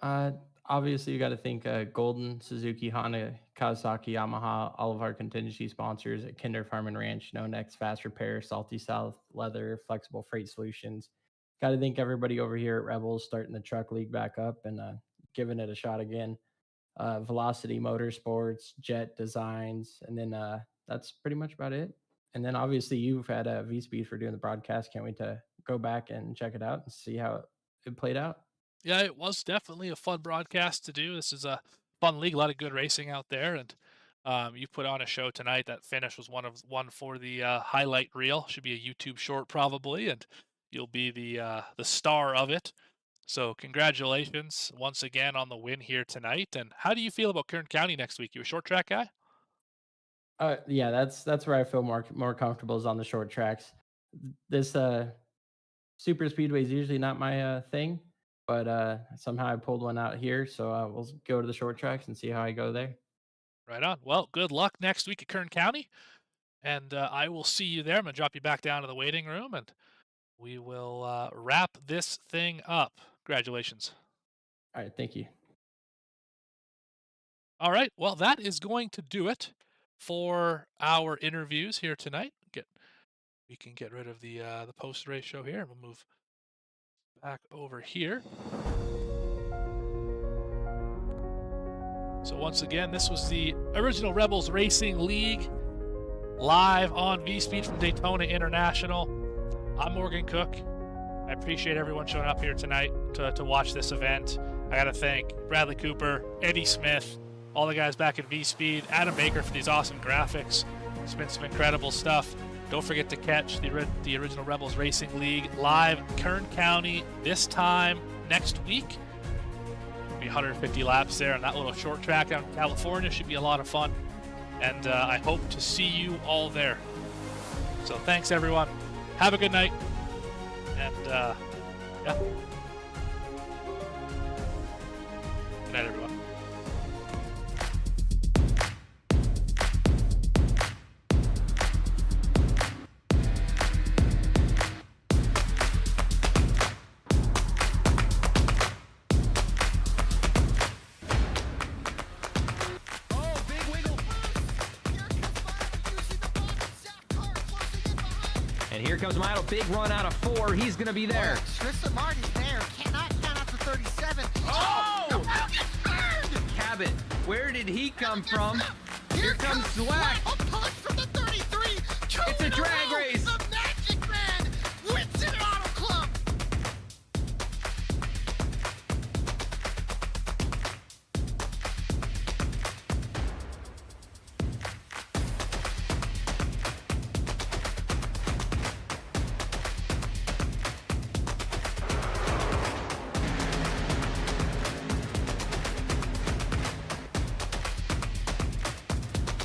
Obviously, you got to thank Golden, Suzuki, Honda, Kawasaki, Yamaha, all of our contingency sponsors at Kinder Farm and Ranch, No Next, Fast Repair, Salty South, Leather, Flexible Freight Solutions. Got to thank everybody over here at Rebels starting the truck league back up and giving it a shot again. Velocity Motorsports, Jet Designs, and then that's pretty much about it. And then obviously you've had V-Speed for doing the broadcast. Can't wait to go back and check it out and see how it played out. Yeah, it was definitely a fun broadcast to do. This is a fun league, a lot of good racing out there, and you put on a show tonight. That finish was one for the highlight reel. Should be a YouTube short probably, and you'll be the star of it. So congratulations once again on the win here tonight. And how do you feel about Kern County next week? You a short track guy? Yeah, that's where I feel more comfortable is on the short tracks. This super speedway is usually not my thing, but somehow I pulled one out here, so we'll go to the short tracks and see how I go there. Right on. Well, good luck next week at Kern County, and I will see you there. I'm going to drop you back down to the waiting room, and we will wrap this thing up. Congratulations. All right, thank you. All right, well, that is going to do it for our interviews here tonight. We can get rid of the post-race show here. We'll move back over here. So once again, this was the original Rebels Racing League live on V-Speed from Daytona International. I'm Morgan Cook. I appreciate everyone showing up here tonight to watch this event. I got to thank Bradley Cooper, Eddie Smith, all the guys back at V-Speed, Adam Baker for these awesome graphics. It's been some incredible stuff. Don't forget to catch the original Rebels Racing League live Kern County this time next week. Be 150 laps there on that little short track out in California. Should be a lot of fun. And I hope to see you all there. So thanks, everyone. Have a good night. And yeah. Good night, everyone. And here comes Milo. Big run out of 4. He's going to be there. Tristan Marty's there. Cannot count out to 37. Oh! The wheel gets burned! Cabot, where did he come from? Here comes Zwack.